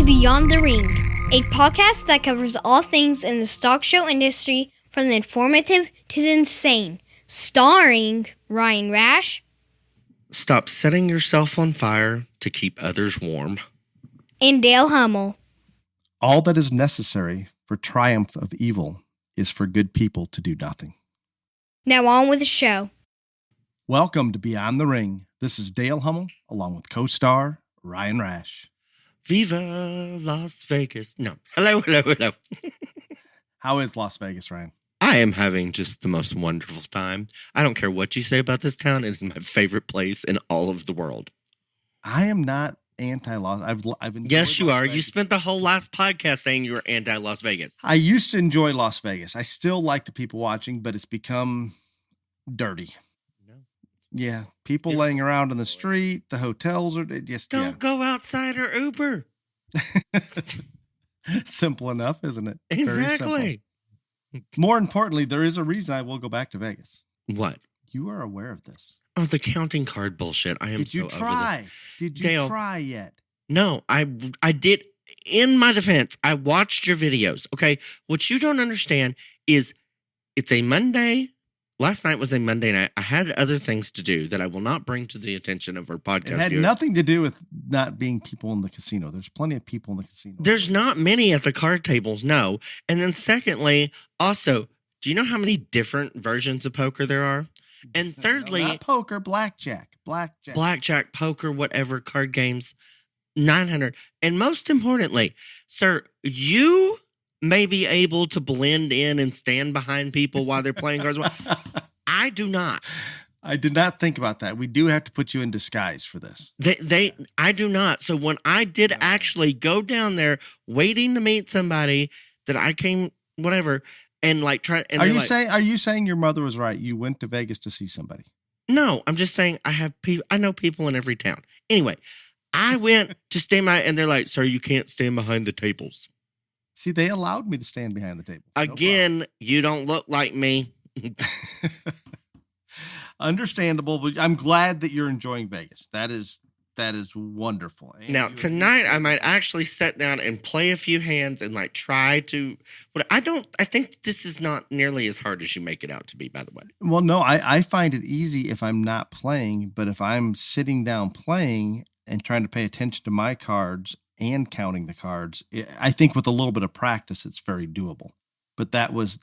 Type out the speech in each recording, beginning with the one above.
Beyond the Ring, a podcast that covers all things in the stock show industry from the informative to the insane, starring Ryan Rash. Stop setting yourself on fire to keep others warm. And Dale Hummel. All that is necessary for triumph of evil is for good people to do nothing. Now on with the show. Welcome to Beyond the Ring. This is Dale Hummel, along with co-star Ryan Rash. Viva Las Vegas. No. Hello. How is Las Vegas, Ryan? I am having just the most wonderful time. I don't care what you say about this town. It is my favorite place in all of the world. I am not anti-Las. I've enjoyed Yes, you Las are. Vegas. You spent the whole last podcast saying you were anti-Las Vegas. I used to enjoy Las Vegas. I still like the people watching, but it's become dirty. No. Yeah, people laying around in the street. The hotels are just Don't go outside or Uber. Simple enough, isn't it? Very simple. Exactly. More importantly, there is a reason I will go back to Vegas. What? You are aware of this. Oh, the counting card bullshit. I am Did so you over try? this. Did you Dale. try yet? No, I did. In my defense, I watched your videos. Okay, what you don't understand is it's a Monday. Last night was a Monday night. I had other things to do that I will not bring to the attention of our podcast. It had viewers. nothing to do with not being people in the casino. There's plenty of people in the casino. There's not many at the card tables, no. And then secondly, also, do you know how many different versions of poker there are? And thirdly, not poker, blackjack. blackjack, poker, whatever, card games, 900. And most importantly, sir, you may be able to blend in and stand behind people while they're playing cards. I do not. I did not think about that. We do have to put you in disguise for this. I do not. So when I did actually go down there waiting to meet somebody that I came, whatever, and like try. And Are you saying your mother was right? You went to Vegas to see somebody. No, I'm just saying I know people in every town. Anyway, I went to stand by, and they're like, "Sir, you can't stand behind the tables." See, they allowed me to stand behind the table. Again, you don't look like me. Understandable, but I'm glad that you're enjoying Vegas. That is wonderful. And Now tonight, I might actually sit down and play a few hands and like try to. But I think this is not nearly as hard as you make it out to be. By the way. Well, no, I find it easy if I'm not playing, but if I'm sitting down playing and trying to pay attention to my cards and counting the cards, I think with a little bit of practice, it's very doable. But that was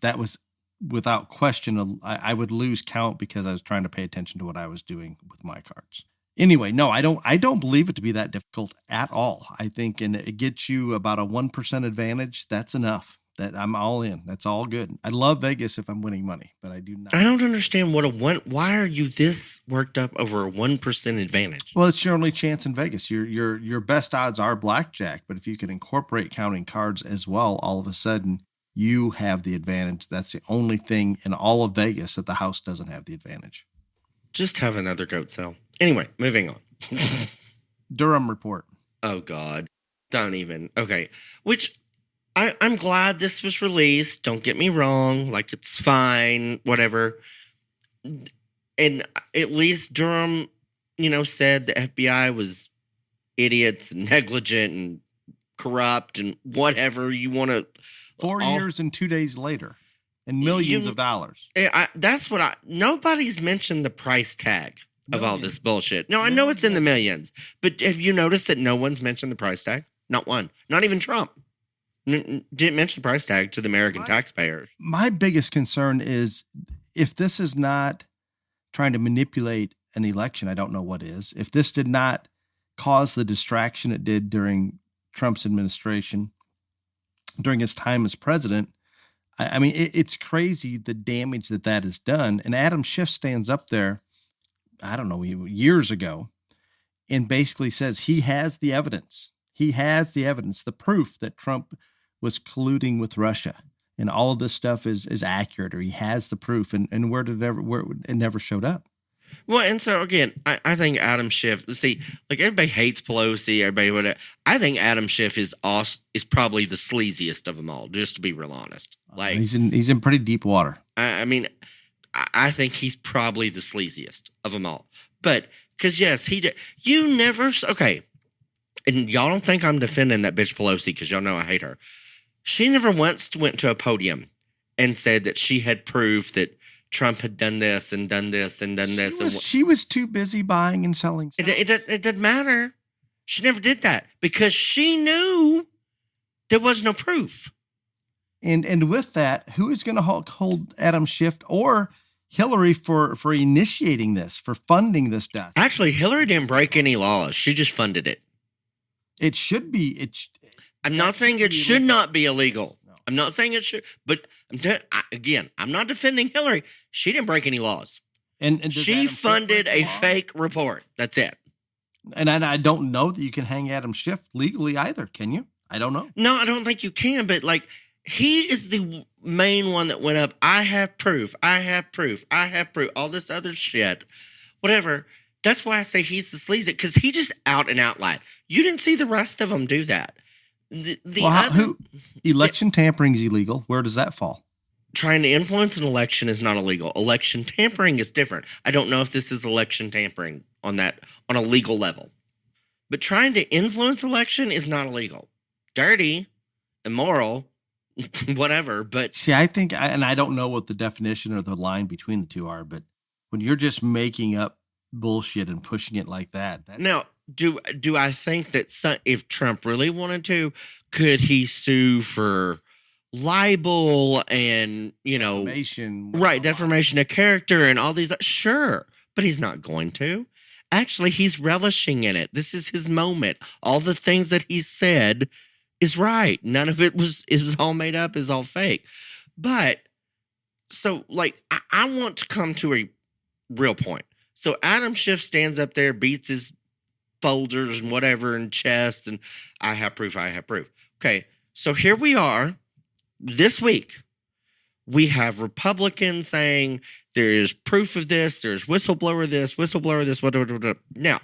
without question, I would lose count because I was trying to pay attention to what I was doing with my cards. Anyway, no, I don't believe it to be that difficult at all. I think, and it gets you about a 1% advantage. That's enough. That I'm all in. That's all good. I love Vegas if I'm winning money, but I do not. I don't understand why are you this worked up over a 1% advantage? Well, it's your only chance in Vegas. Your best odds are blackjack, but if you can incorporate counting cards as well, all of a sudden you have the advantage. That's the only thing in all of Vegas that the house doesn't have the advantage. Just have another goat sale. Anyway, moving on. Durham report. Oh God, don't even. Okay, which I'm glad this was released. Don't get me wrong. Like, it's fine, whatever. And at least Durham, said the FBI was idiots and negligent and corrupt and whatever you want to. 4 years and 2 days later and millions of dollars. Nobody's mentioned the price tag of all this bullshit. No, I know it's in the millions, but have you noticed that no one's mentioned the price tag? Not one. Not even Trump. Didn't mention the price tag to the American taxpayers. My biggest concern is if this is not trying to manipulate an election, I don't know what is. If this did not cause the distraction it did during Trump's administration, during his time as president, I mean, it's crazy the damage that has done. And Adam Schiff stands up there, I don't know, years ago, and basically says he has the evidence. He has the evidence, the proof that Trump was colluding with Russia and all of this stuff is accurate, or he has the proof. And where it never showed up. Well, and so again, I think Adam Schiff. See, like everybody hates Pelosi, everybody whatever. I think Adam Schiff is probably the sleaziest of them all. Just to be real honest, like he's in pretty deep water. I mean, I think he's probably the sleaziest of them all. But because yes, he did. You never okay. and y'all don't think I'm defending that bitch Pelosi because y'all know I hate her. She never once went to a podium and said that she had proof that Trump had done this and done this and done this. She was too busy buying and selling stuff. It didn't matter. She never did that because she knew there was no proof. And with that, who is going to hold Adam Schiff or Hillary for initiating this, for funding this death? Actually, Hillary didn't break any laws. She just funded it. It should be. I'm not saying it should not be illegal. No. I'm not saying it should, but I'm not defending Hillary. She didn't break any laws. And she funded a fake report. That's it. And I don't know that you can hang Adam Schiff legally either, can you? I don't know. No, I don't think you can, but like he is the main one that went up. I have proof. I have proof. I have proof. All this other shit. Whatever. That's why I say he's the sleazy, because he just out and out lied. You didn't see the rest of them do that. Election tampering is illegal. Where does that fall? Trying to influence an election is not illegal. Election tampering is different. I don't know if this is election tampering on a legal level. But trying to influence election is not illegal. Dirty, immoral, whatever. But see, I think, and I don't know what the definition or the line between the two are, but when you're just making up bullshit and pushing it like that. Now, do I think that if Trump really wanted to, could he sue for libel and, defamation, defamation of character and all these? Sure, but he's not going to. Actually, he's relishing in it. This is his moment. All the things that he said is right. None of it was all made up, is all fake. But so, like, I want to come to a real point. So Adam Schiff stands up there, beats his folders and whatever and chest, and I have proof. I have proof. Okay, so here we are. This week, we have Republicans saying there is proof of this, there's whistleblower this, whatever. Now,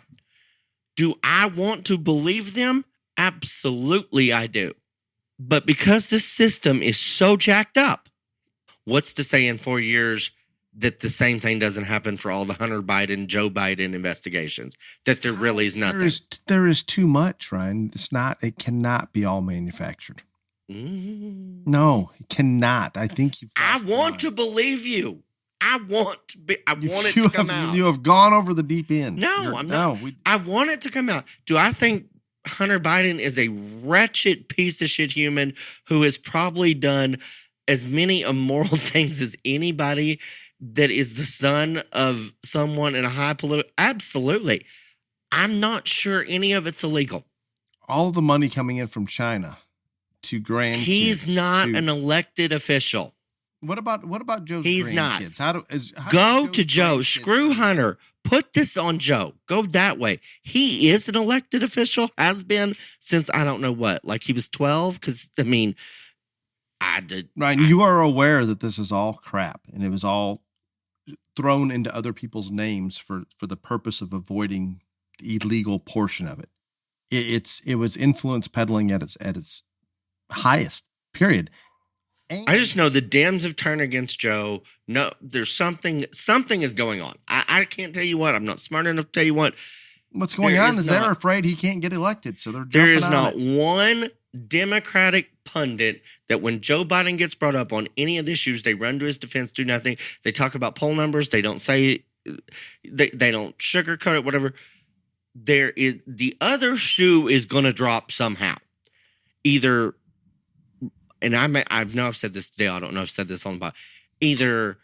do I want to believe them? Absolutely, I do. But because this system is so jacked up, what's to say in 4 years that the same thing doesn't happen for all the Hunter Biden, Joe Biden investigations, that there really is nothing? There is too much, Ryan. It cannot be all manufactured. No, it cannot. I think I want to believe you. I want it to come out. You have gone over the deep end. No, I'm not. I want it to come out. Do I think Hunter Biden is a wretched piece of shit human who has probably done as many immoral things as anybody that is the son of someone in a high political? Absolutely. I'm not sure any of it's illegal. All the money coming in from China to grandkids. He's not an elected official. What about Joe's He's grandkids? Not. Go to Joe. Screw Hunter. Put this on Joe. Go that way. He is an elected official, has been since I don't know what. Like he was 12? Because, I mean, Ryan, you are aware that this is all crap and it was all thrown into other people's names for the purpose of avoiding the illegal portion of it. It was influence peddling at its highest, period. And I just know the Dems have turned against Joe. No, there's something is going on. I can't tell you what. I'm not smart enough to tell you what. What's going on is they're afraid he can't get elected, so they're jumping There is on not it. one Democratic pundit that when Joe Biden gets brought up on any of the issues, they run to his defense, do nothing. They talk about poll numbers. They don't say, they don't sugarcoat it, whatever. There is the other shoe is going to drop somehow. Either, and I've said this today. I don't know if I've said this on the podcast. Either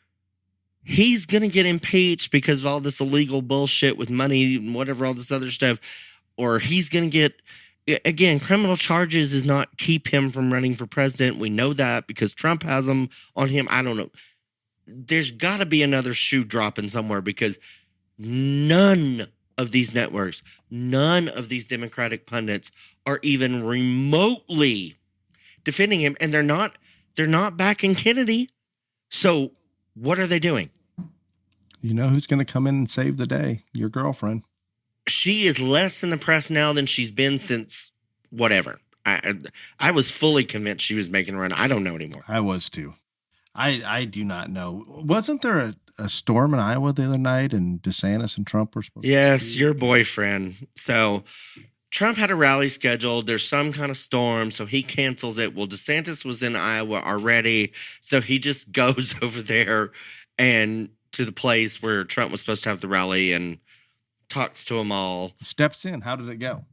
he's going to get impeached because of all this illegal bullshit with money and whatever, all this other stuff, or he's going to get, again, criminal charges does not keep him from running for president. We know that because Trump has them on him. I don't know. There's got to be another shoe dropping somewhere because none of these networks, none of these Democratic pundits are even remotely defending him, and they're not backing Kennedy. So what are they doing? You know who's going to come in and save the day? Your girlfriend. She is less in the press now than she's been since whatever. I was fully convinced she was making a run. I don't know anymore. I was too. I do not know. Wasn't there a storm in Iowa the other night and DeSantis and Trump were supposed Yes, your boyfriend. So Trump had a rally scheduled. There's some kind of storm, so he cancels it. Well, DeSantis was in Iowa already, so he just goes over there and to the place where Trump was supposed to have the rally and talks to them all. Steps in. How did it go?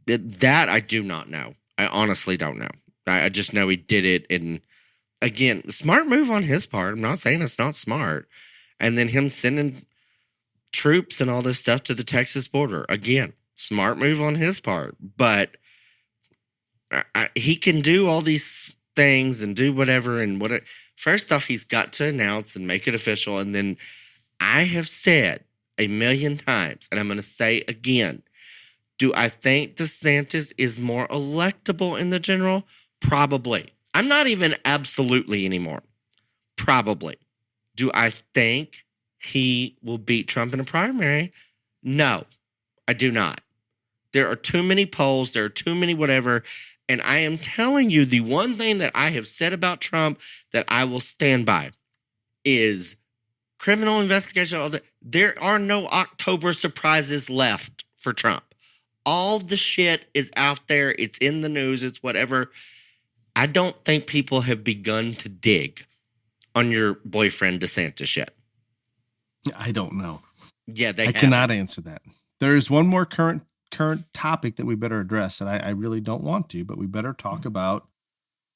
That I do not know. I honestly don't know. I just know he did it. And again, smart move on his part. I'm not saying it's not smart. And then him sending troops and all this stuff to the Texas border. Again, smart move on his part. But he can do all these things and do whatever. And first off, he's got to announce and make it official. And then I have said a million times, and I'm going to say again, do I think DeSantis is more electable in the general? Probably. I'm not even absolutely anymore. Probably. Do I think he will beat Trump in a primary? No, I do not. There are too many polls. There are too many whatever. And I am telling you, the one thing that I have said about Trump that I will stand by is criminal investigation. There are no October surprises left for Trump. All the shit is out there. It's in the news. It's whatever. I don't think people have begun to dig on your boyfriend DeSantis yet. I don't know. Yeah, I cannot answer that. There is one more current topic that we better address, and I really don't want to, but we better talk about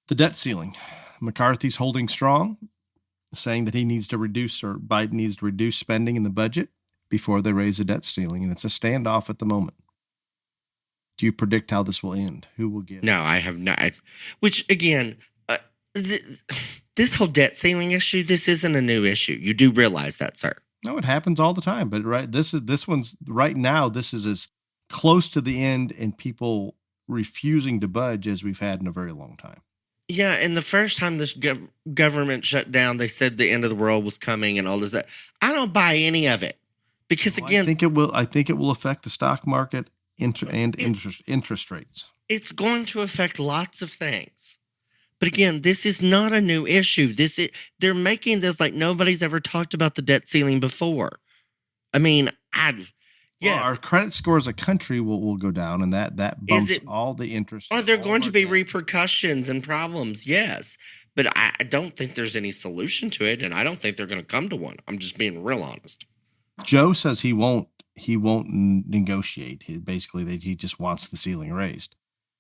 the debt ceiling. McCarthy's holding strong, saying that he needs to reduce, or Biden needs to reduce spending in the budget before they raise the debt ceiling, and it's a standoff at the moment. Do you predict how this will end? Who will get it? No, I have not. Which, again, this whole debt ceiling issue, this isn't a new issue. You do realize that, sir. No, it happens all the time. But this one's right now. This is as close to the end and people refusing to budge as we've had in a very long time. Yeah, and the first time this government shut down, they said the end of the world was coming and all this. That I don't buy any of it because again, I think it will affect the stock market. Interest rates. It's going to affect lots of things. But again, this is not a new issue. They're making this like nobody's ever talked about the debt ceiling before. I mean, yes. Well, our credit score as a country will go down, and that bumps all the interest. Are there going to be repercussions and problems? Yes. But I don't think there's any solution to it, and I don't think they're going to come to one. I'm just being real honest. Joe says he won't negotiate. He just wants the ceiling raised.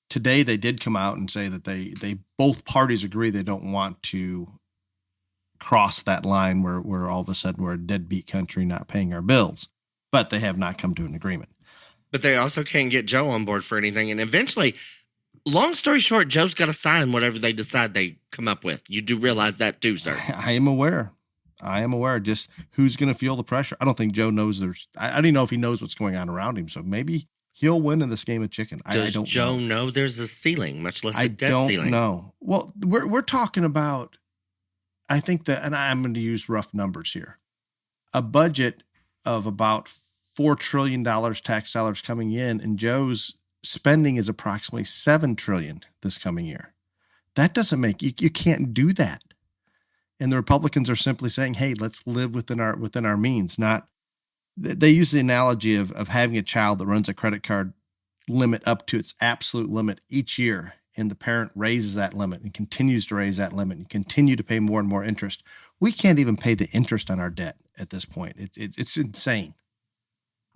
Today, they did come out and say that they both parties agree they don't want to cross that line where all of a sudden we're a deadbeat country not paying our bills, but they have not come to an agreement. But they also can't get Joe on board for anything. And eventually, long story short, Joe's got to sign whatever they decide they come up with. You do realize that too, sir. I am aware. Just who's going to feel the pressure. I don't think Joe knows I don't even know if he knows what's going on around him. So maybe he'll win in this game of chicken. Does Joe know there's a ceiling, much less a debt ceiling? I don't know. Well, we're talking about, I think that, and I'm going to use rough numbers here, a budget of about $4 trillion tax dollars coming in, and Joe's spending is approximately $7 trillion this coming year. That doesn't make you can't do that. And the Republicans are simply saying, hey, let's live within our means. They use the analogy of having a child that runs a credit card limit up to its absolute limit each year. And the parent raises that limit and continues to raise that limit and continue to pay more and more interest. We can't even pay the interest on our debt at this point. It's insane.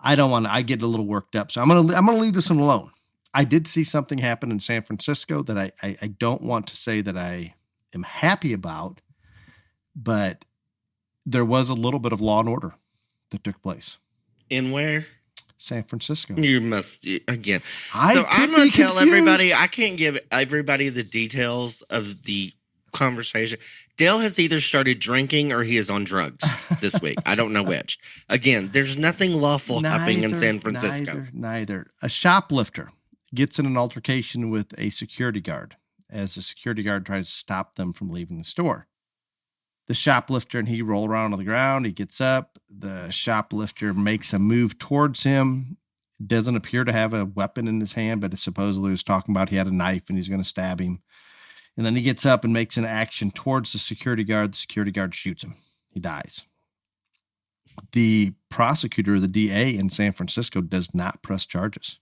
I get a little worked up. So I'm going to leave this one alone. I did see something happen in San Francisco that I don't want to say that I am happy about, but there was a little bit of law and order that took place. In where? San Francisco. You must, again. I'm going to tell everybody, I can't give everybody the details of the conversation. Dale has either started drinking or he is on drugs this week. I don't know which. Again, there's nothing lawful happening in San Francisco. Neither. A shoplifter gets in an altercation with a security guard as the security guard tries to stop them from leaving the store. The shoplifter and he roll around on the ground. He gets up. The shoplifter makes a move towards him. Doesn't appear to have a weapon in his hand, but supposedly was talking about he had a knife and he's going to stab him. And then he gets up and makes an action towards the security guard. The security guard shoots him. He dies. The prosecutor, the DA in San Francisco, does not press charges.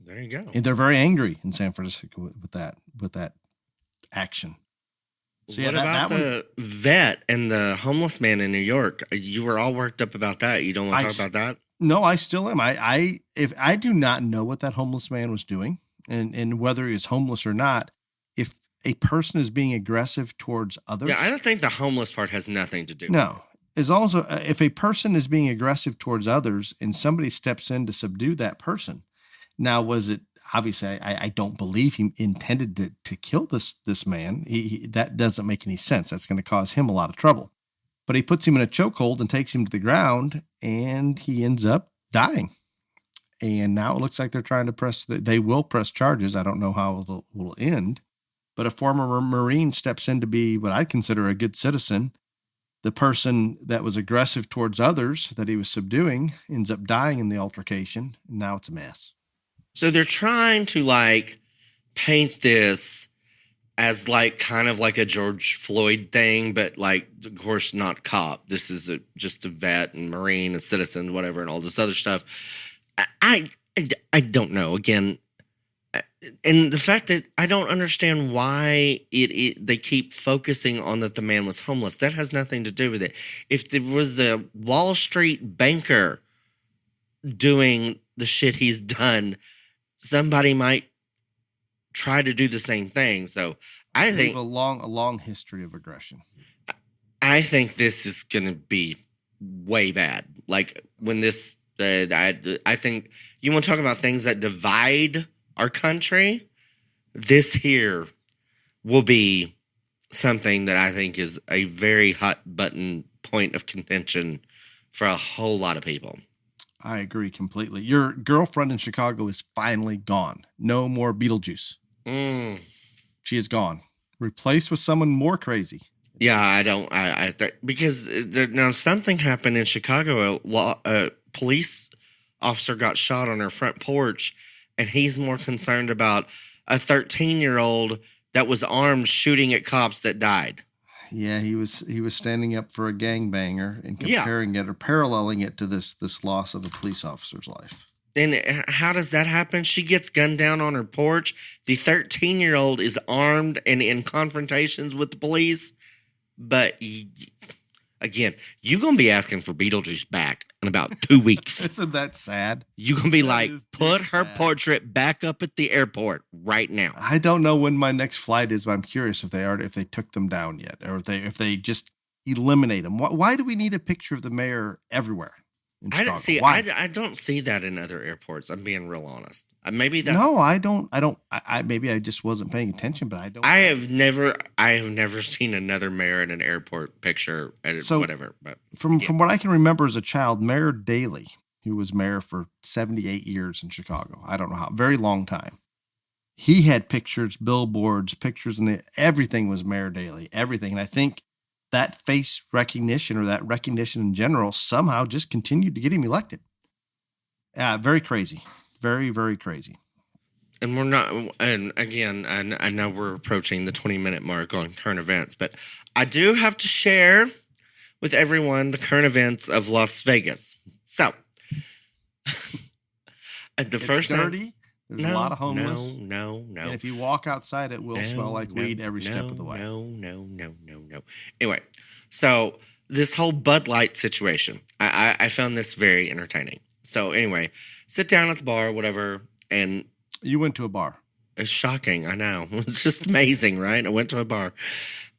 There you go. And they're very angry in San Francisco with that action. So What about the vet and the homeless man in New York? You were all worked up about that. You don't want to talk about that? No, I still am. If I do not know what that homeless man was doing and whether he is homeless or not, if a person is being aggressive towards others. Yeah, I don't think the homeless part has nothing to do with No. Is also if a person is being aggressive towards others and somebody steps in to subdue that person. Now, was it obviously? I don't believe he intended to kill this man. That doesn't make any sense. That's going to cause him a lot of trouble. But he puts him in a chokehold and takes him to the ground, and he ends up dying. And now it looks like they're trying to they will press charges. I don't know how it will end. But a former Marine steps in to be what I consider a good citizen. The person that was aggressive towards others that he was subduing ends up dying in the altercation. And now it's a mess. So they're trying to paint this as kind of like a George Floyd thing, but of course not cop. This is just a vet and Marine, a citizen, whatever, and all this other stuff. I don't know. Again, and the fact that I don't understand why they keep focusing on that the man was homeless. That has nothing to do with it. If there was a Wall Street banker doing the shit he's done, somebody might try to do the same thing. So I think a long history of aggression. I think this is going to be way bad. When this, I think you want to talk about things that divide our country. This here will be something that I think is a very hot button point of contention for a whole lot of people. I agree completely. Your girlfriend in Chicago is finally gone. No more Beetlejuice. She is gone. Replaced with someone more crazy. Yeah, I don't. Because now something happened in Chicago. A police officer got shot on her front porch, and he's more concerned about a 13-year-old that was armed shooting at cops that died. Yeah, he was standing up for a gangbanger and comparing it or paralleling it to this loss of a police officer's life. And how does that happen? She gets gunned down on her porch. The 13-year-old is armed and in confrontations with the police. But again, you're going to be asking for Beetlejuice back in about 2 weeks. Isn't that sad? You're going to be put her portrait back up at the airport right now. I don't know when my next flight is, but I'm curious if they took them down yet, or if they just eliminate them. Why do we need a picture of the mayor everywhere? I don't see that in other airports. I'm being real honest. Maybe that's no. I don't. Maybe I just wasn't paying attention, but I don't. I have never seen another mayor in an airport picture. Whatever. But from what I can remember as a child, Mayor Daley, who was mayor for 78 years in Chicago, I don't know how, very long time. He had pictures, billboards, pictures, and everything was Mayor Daley. Everything, and I think that face recognition or that recognition in general somehow just continued to get him elected. Very crazy. Very, very crazy. And we're not, and again, I know we're approaching the 20-minute mark on current events, but I do have to share with everyone the current events of Las Vegas. So, it's dirty. There's a lot of homeless. No. And if you walk outside, it will smell like weed every step of the way. No. Anyway, so this whole Bud Light situation, I found this very entertaining. So anyway, sit down at the bar, whatever, and... You went to a bar. It's shocking, I know. It's just amazing, right? I went to a bar.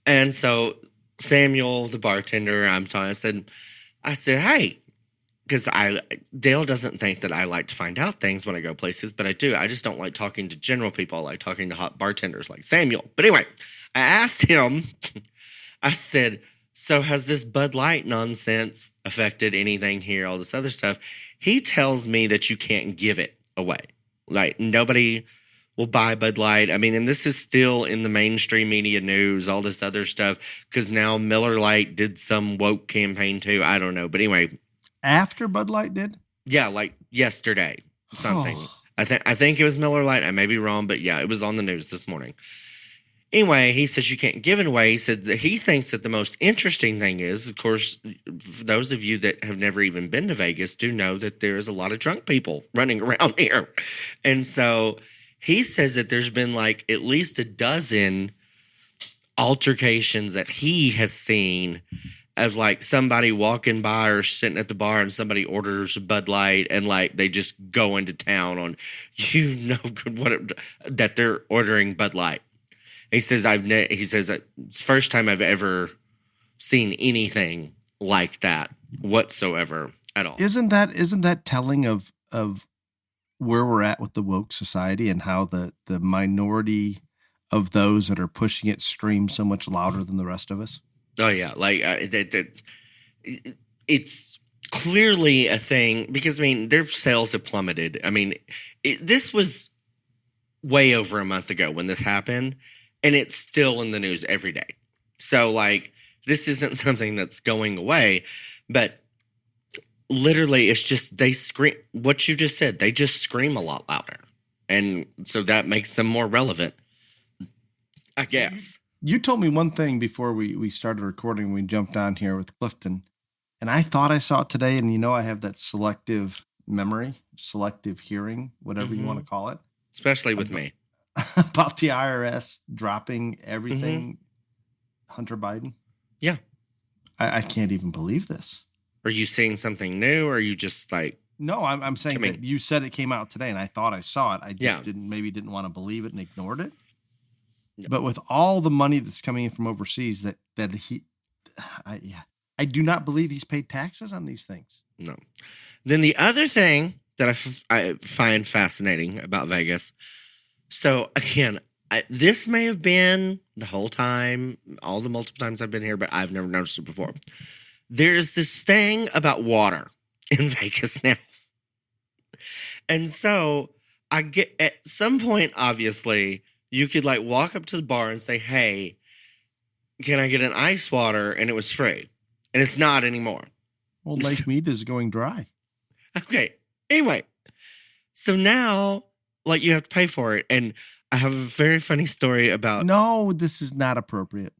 And so Samuel, the bartender, I said, hey... Because Dale doesn't think that I like to find out things when I go places, but I do. I just don't like talking to general people. I like talking to hot bartenders like Samuel. But anyway, I asked him, I said, so has this Bud Light nonsense affected anything here, all this other stuff? He tells me that you can't give it away. Nobody will buy Bud Light. I mean, and this is still in the mainstream media news, all this other stuff, because now Miller Lite did some woke campaign too. I don't know. But anyway... After Bud Light did? Yeah, yesterday, something. I think it was Miller Lite. I may be wrong, but yeah, it was on the news this morning. Anyway, he says you can't give it away. He said that he thinks that the most interesting thing is, of course, for those of you that have never even been to Vegas do know that there's a lot of drunk people running around here. And so he says that there's been like at least a dozen altercations that he has seen of like somebody walking by or sitting at the bar and somebody orders a Bud Light and like they just go into town on, that they're ordering Bud Light. He says it's the first time I've ever seen anything like that whatsoever at all. Isn't that telling of where we're at with the woke society and how the minority of those that are pushing it scream so much louder than the rest of us? Oh yeah, like it's clearly a thing because I mean their sales have plummeted. I mean, this was way over a month ago when this happened, and it's still in the news every day. So like this isn't something that's going away, but literally it's just they scream what you just said. They just scream a lot louder, and so that makes them more relevant, I guess. You told me one thing before we started recording. We jumped on here with Clifton, and I thought I saw it today. And you know, I have that selective memory, selective hearing, whatever you want to call it. Especially with me. About the IRS dropping everything. Hunter Biden. Yeah. I can't even believe this. Are you seeing something new, or are you just like? No, I'm saying that you said it came out today, and I thought I saw it. I just didn't want to believe it and ignored it. Yeah. But with all the money that's coming in from overseas, I do not believe he's paid taxes on these things. No. Then the other thing that I find fascinating about Vegas. So again, this may have been the whole time, all the multiple times I've been here, but I've never noticed it before. There's this thing about water in Vegas now. And so I get at some point, obviously, you could like walk up to the bar and say, hey, can I get an ice water? And it was free. And it's not anymore. Well, Lake Mead is going dry. Okay. Anyway. So now, like, you have to pay for it. And I have a very funny story about... No, this is not appropriate.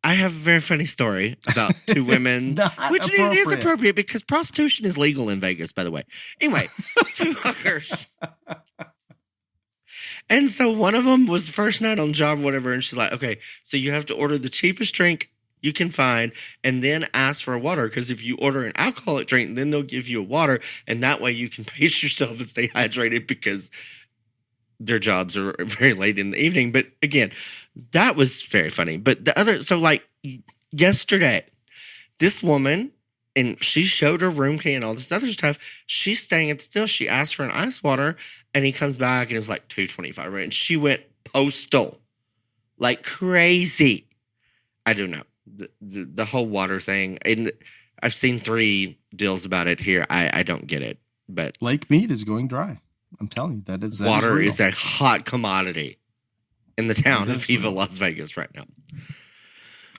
I have a very funny story about two women. Which it is appropriate because prostitution is legal in Vegas, by the way. Anyway, two hookers. And so one of them was first night on job, whatever, and she's like, okay, so you have to order the cheapest drink you can find and then ask for a water, because if you order an alcoholic drink, then they'll give you a water, and that way you can pace yourself and stay hydrated because their jobs are very late in the evening. But again, that was very funny. But the other, so like yesterday, this woman, and she showed her room key and all this other stuff. She's staying at Still. She asked for an ice water, and he comes back and it's like $2.25, right? And she went postal, like crazy. I don't know the whole water thing, and I've seen 3 deals about it here. I don't get it, but Lake Mead is going dry. I'm telling you, that water is a hot commodity in the town of Viva Las Vegas right now.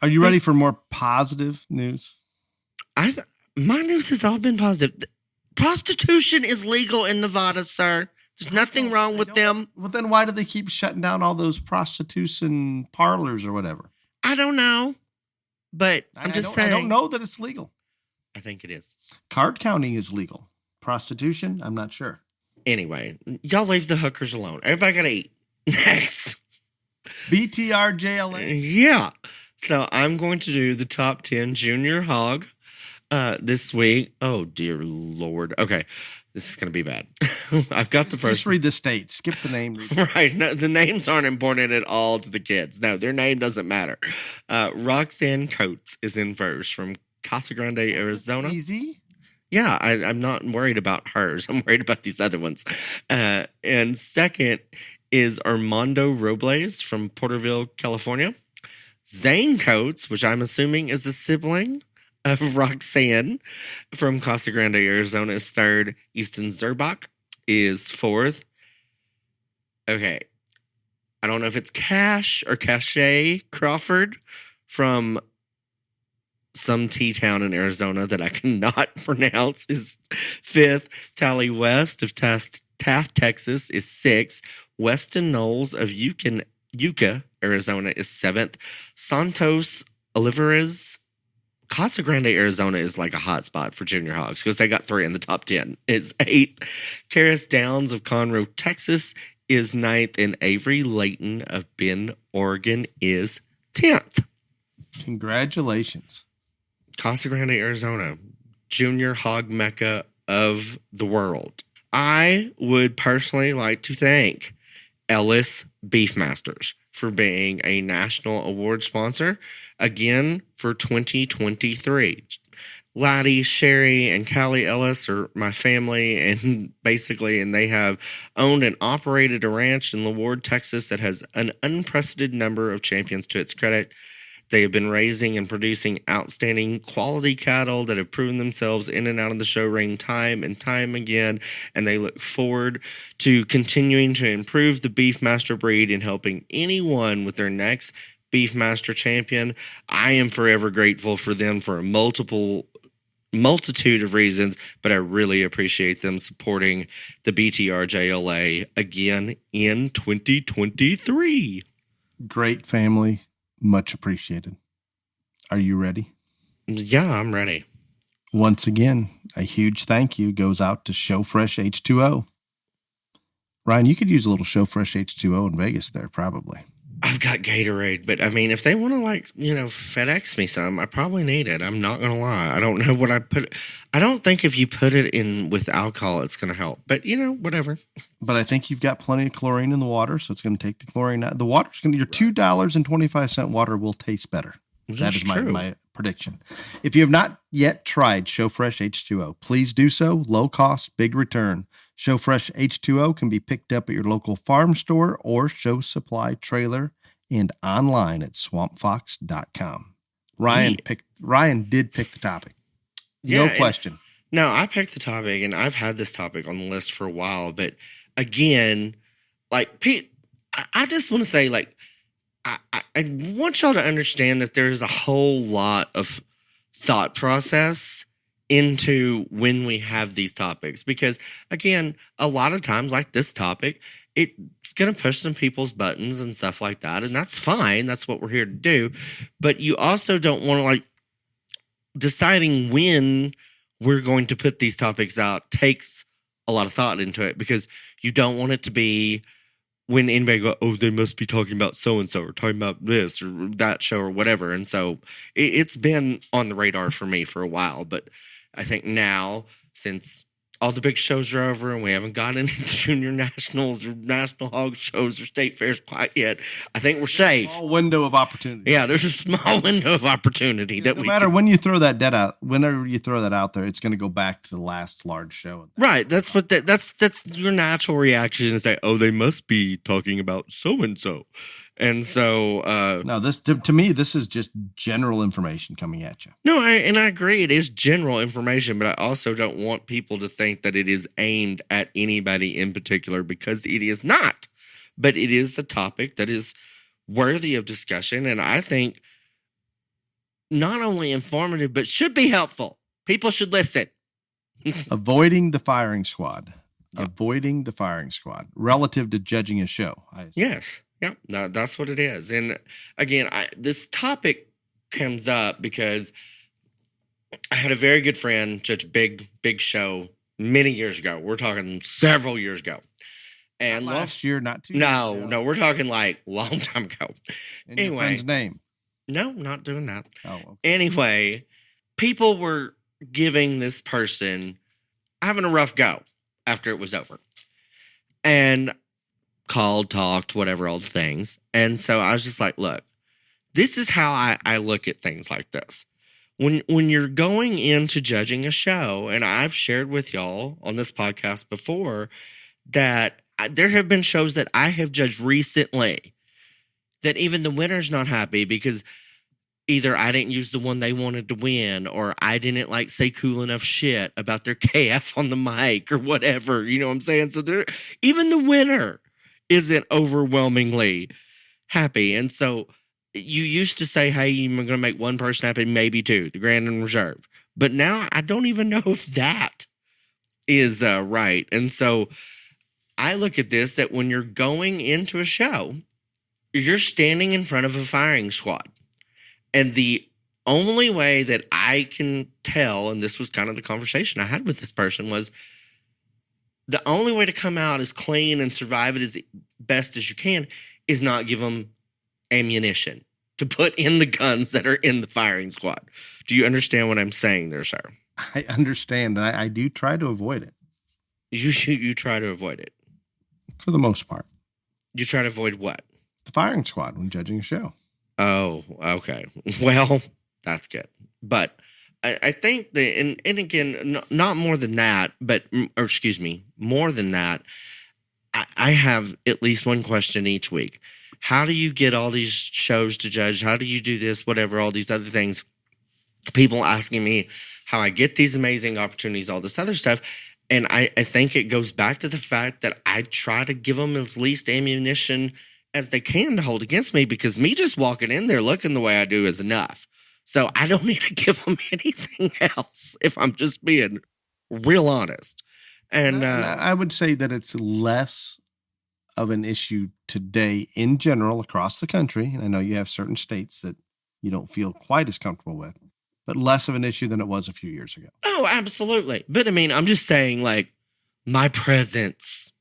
Are you ready for more positive news? My news has all been positive. Prostitution is legal in Nevada, sir. There's nothing wrong with them. Well, then why do they keep shutting down all those prostitution parlors or whatever? I don't know, but I'm just saying. I don't know that it's legal. I think it is. Card counting is legal. Prostitution, I'm not sure. Anyway, y'all leave the hookers alone. Everybody gotta eat. Next. BTRJLA. Yeah. So I'm going to do the top 10 junior hog this week. Oh, dear Lord. Okay. This is going to be bad. I've got the first. Just read the state. Skip the name. Right. No, the names aren't important at all to the kids. No, their name doesn't matter. Roxanne Coates is in first from Casa Grande, Arizona. That's easy. Yeah, I'm not worried about hers. I'm worried about these other ones. And second is Armando Robles from Porterville, California. Zane Coates, which I'm assuming is a sibling of Roxanne from Casa Grande, Arizona, is third. Easton Zerbach is fourth. Okay. I don't know if it's Cash or Cache Crawford from some T-town in Arizona that I cannot pronounce is fifth. Tally West of Taft, Texas is sixth. Weston Knowles of Yukon, Yucca, Arizona is 7th. Santos Olivares, Casa Grande, Arizona is like a hot spot for junior hogs because they got 3 in the top 10. Is 8th. Karis Downs of Conroe, Texas is 9th. And Avery Layton of Bend, Oregon is 10th. Congratulations. Casa Grande, Arizona, junior hog mecca of the world. I would personally like to thank Ellis Beefmasters for being a national award sponsor again for 2023. Laddie, Sherry, and Callie Ellis are my family, and they have owned and operated a ranch in LaWard, Texas that has an unprecedented number of champions to its credit. They have been raising and producing outstanding quality cattle that have proven themselves in and out of the show ring time and time again, and they look forward to continuing to improve the Beefmaster breed and helping anyone with their next Beefmaster champion. I am forever grateful for them for a multitude of reasons, but I really appreciate them supporting the BTRJLA again in 2023. Great family. Much appreciated. Are you ready? Yeah, I'm ready. Once again, a huge thank you goes out to Showfresh H2O. Ryan, you could use a little Showfresh H2O in Vegas there, probably. I've got Gatorade, but I mean, if they want to FedEx me some, I probably need it. I'm not going to lie. I don't know what I put. I don't think if you put it in with alcohol, it's going to help, but whatever. But I think you've got plenty of chlorine in the water, so it's going to take the chlorine out. The water's going to, your $2.25 water will taste better. That is my prediction. If you have not yet tried Showfresh H2O, please do so. Low cost, big return. Showfresh H2O can be picked up at your local farm store or Show Supply trailer and online at swampfox.com. Ryan did pick the topic. No question. No, I picked the topic, and I've had this topic on the list for a while. But again, Pete, I just want to say, I want y'all to understand that there's a whole lot of thought process into when we have these topics, because again, a lot of times like this topic, it's going to push some people's buttons and stuff like that. And that's fine. That's what we're here to do. But you also don't want to deciding when we're going to put these topics out takes a lot of thought into it, because you don't want it to be when anybody go, oh, they must be talking about so-and-so or talking about this or that show or whatever. And so it's been on the radar for me for a while, but I think now, since all the big shows are over and we haven't got any junior nationals or national hog shows or state fairs quite yet, I think we're safe. Small window of opportunity. Yeah, there's a small window of opportunity that no matter when you throw that debt out, whenever you throw that out there, it's going to go back to the last large show. Right. That's your natural reaction is that, oh, they must be talking about so and so. And so, no, this to me, this is just general information coming at you. No, I agree. It is general information, but I also don't want people to think that it is aimed at anybody in particular, because it is not. But it is a topic that is worthy of discussion, and I think not only informative, but should be helpful. People should listen. Avoiding the firing squad. Yep. Avoiding the firing squad relative to judging a show. Yes. Yeah, no, that's what it is. And again, this topic comes up because I had a very good friend, such a big show many years ago. We're talking several years ago. And not last year, not 2 years ago. No, we're talking long time ago. And anyway, your friend's name? No, not doing that. Oh, okay. Anyway, people were giving this person having a rough go after it was over. And called, talked, whatever, all the things. And so I was just like, look, this is how I look at things like this. When you're going into judging a show, and I've shared with y'all on this podcast before that there have been shows that I have judged recently that even the winner's not happy because either I didn't use the one they wanted to win, or I didn't say cool enough shit about their KF on the mic or whatever. You know what I'm saying? So even the winner isn't overwhelmingly happy. And so you used to say, hey, you're going to make one person happy, maybe two, the Grand and Reserve. But now I don't even know if that is right. And so I look at this, that when you're going into a show, you're standing in front of a firing squad. And the only way that I can tell, and this was kind of the conversation I had with this person, was the only way to come out as clean and survive it as best as you can is not give them ammunition to put in the guns that are in the firing squad. Do you understand what I'm saying there, sir? I understand. And I do try to avoid it. You try to avoid it. For the most part. You try to avoid what? The firing squad when judging a show. Oh, okay. Well, that's good. But I think that, and again, not more than that, but, or excuse me, more than that, I have at least one question each week. How do you get all these shows to judge? How do you do this, whatever, all these other things? People asking me how I get these amazing opportunities, all this other stuff. And I think it goes back to the fact that I try to give them as least ammunition as they can to hold against me, because me just walking in there looking the way I do is enough. So I don't need to give them anything else, if I'm just being real honest. And I would say that it's less of an issue today in general across the country. And I know you have certain states that you don't feel quite as comfortable with, but less of an issue than it was a few years ago. Oh, absolutely. But I mean, I'm just saying, like, my presence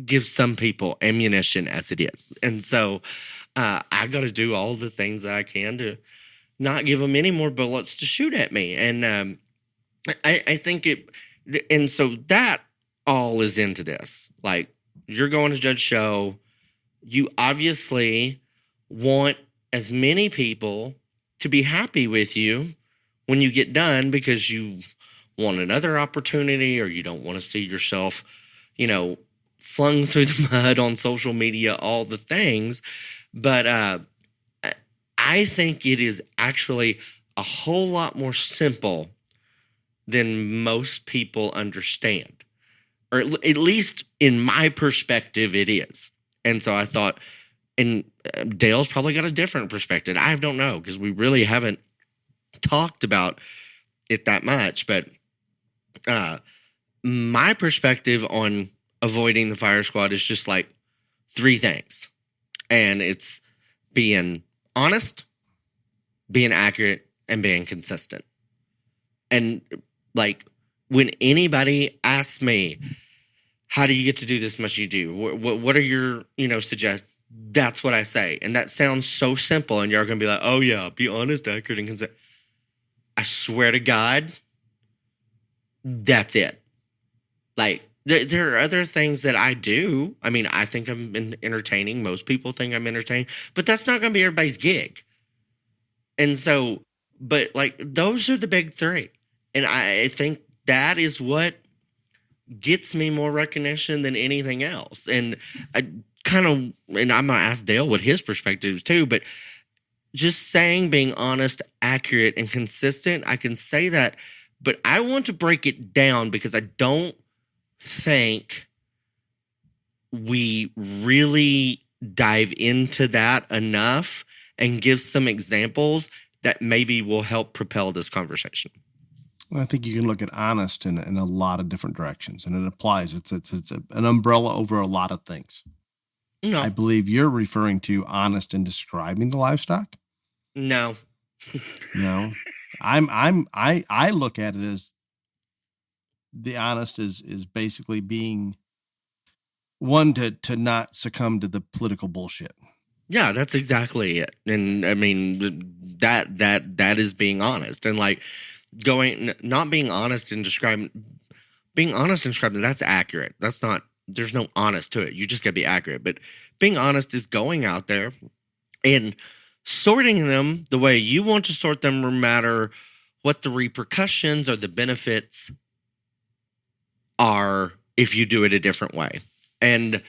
gives some people ammunition as it is. And so I got to do all the things that I can to not give them any more bullets to shoot at me. And I think it, and so that all is into this. Like, you're going to judge show. You obviously want as many people to be happy with you when you get done, because you want another opportunity, or you don't want to see yourself, flung through the mud on social media, all the things. But I think it is actually a whole lot more simple than most people understand, or at least in my perspective, it is. And so I thought, and Dale's probably got a different perspective. I don't know, because we really haven't talked about it that much. But my perspective on avoiding the fire squad is just like 3 things. And it's being honest, being accurate, and being consistent. And like, when anybody asks me, how do you get to do this much you do? What are your, suggestions? That's what I say. And that sounds so simple. And you're going to be like, oh yeah, be honest, accurate, and consistent. I swear to God, that's it. Like, there are other things that I do. I mean, I think I'm entertaining. Most people think I'm entertaining, but that's not going to be everybody's gig. And so, but like, those are the big 3. And I think that is what gets me more recognition than anything else. And I kind of, and I'm going to ask Dale what his perspective is too, but just saying being honest, accurate, and consistent, I can say that, but I want to break it down, because I don't think we really dive into that enough and give some examples that maybe will help propel this conversation. Well, I think you can look at honest in a lot of different directions, and it applies. It's an umbrella over a lot of things. No. I believe you're referring to honest in describing the livestock. No. No. I look at it as the honest is basically being one to not succumb to the political bullshit. Yeah, that's exactly it. And I mean, that is being honest. And like, not being honest and describing, that's accurate. That's not, there's no honest to it. You just gotta be accurate. But being honest is going out there and sorting them the way you want to sort them, no matter what the repercussions or the benefits are if you do it a different way. And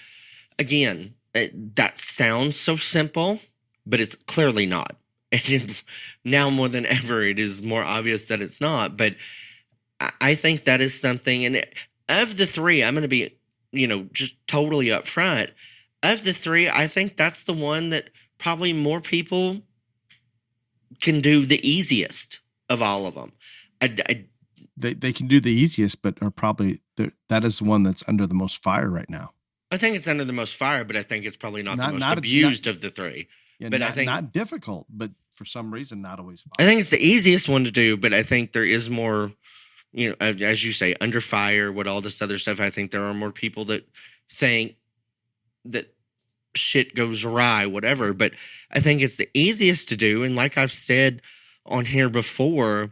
again, that sounds so simple, but it's clearly not. And now more than ever, it is more obvious that it's not. But I think that is something. And of the 3, I'm going to be, just totally upfront. Of the 3, I think that's the one that probably more people can do the easiest of all of them. They can do the easiest, but are probably that is the one that's under the most fire right now. I think it's under the most fire, but I think it's probably not the most Not abused of the three. yeah, But I not, think not difficult, but for some reason, not always fun. I think it's the easiest one to do, but I think there is more, you know, as you say, under fire, with all this other stuff. I think there are more people that think that shit goes awry, whatever. But I think it's the easiest to do. And like I've said on here before,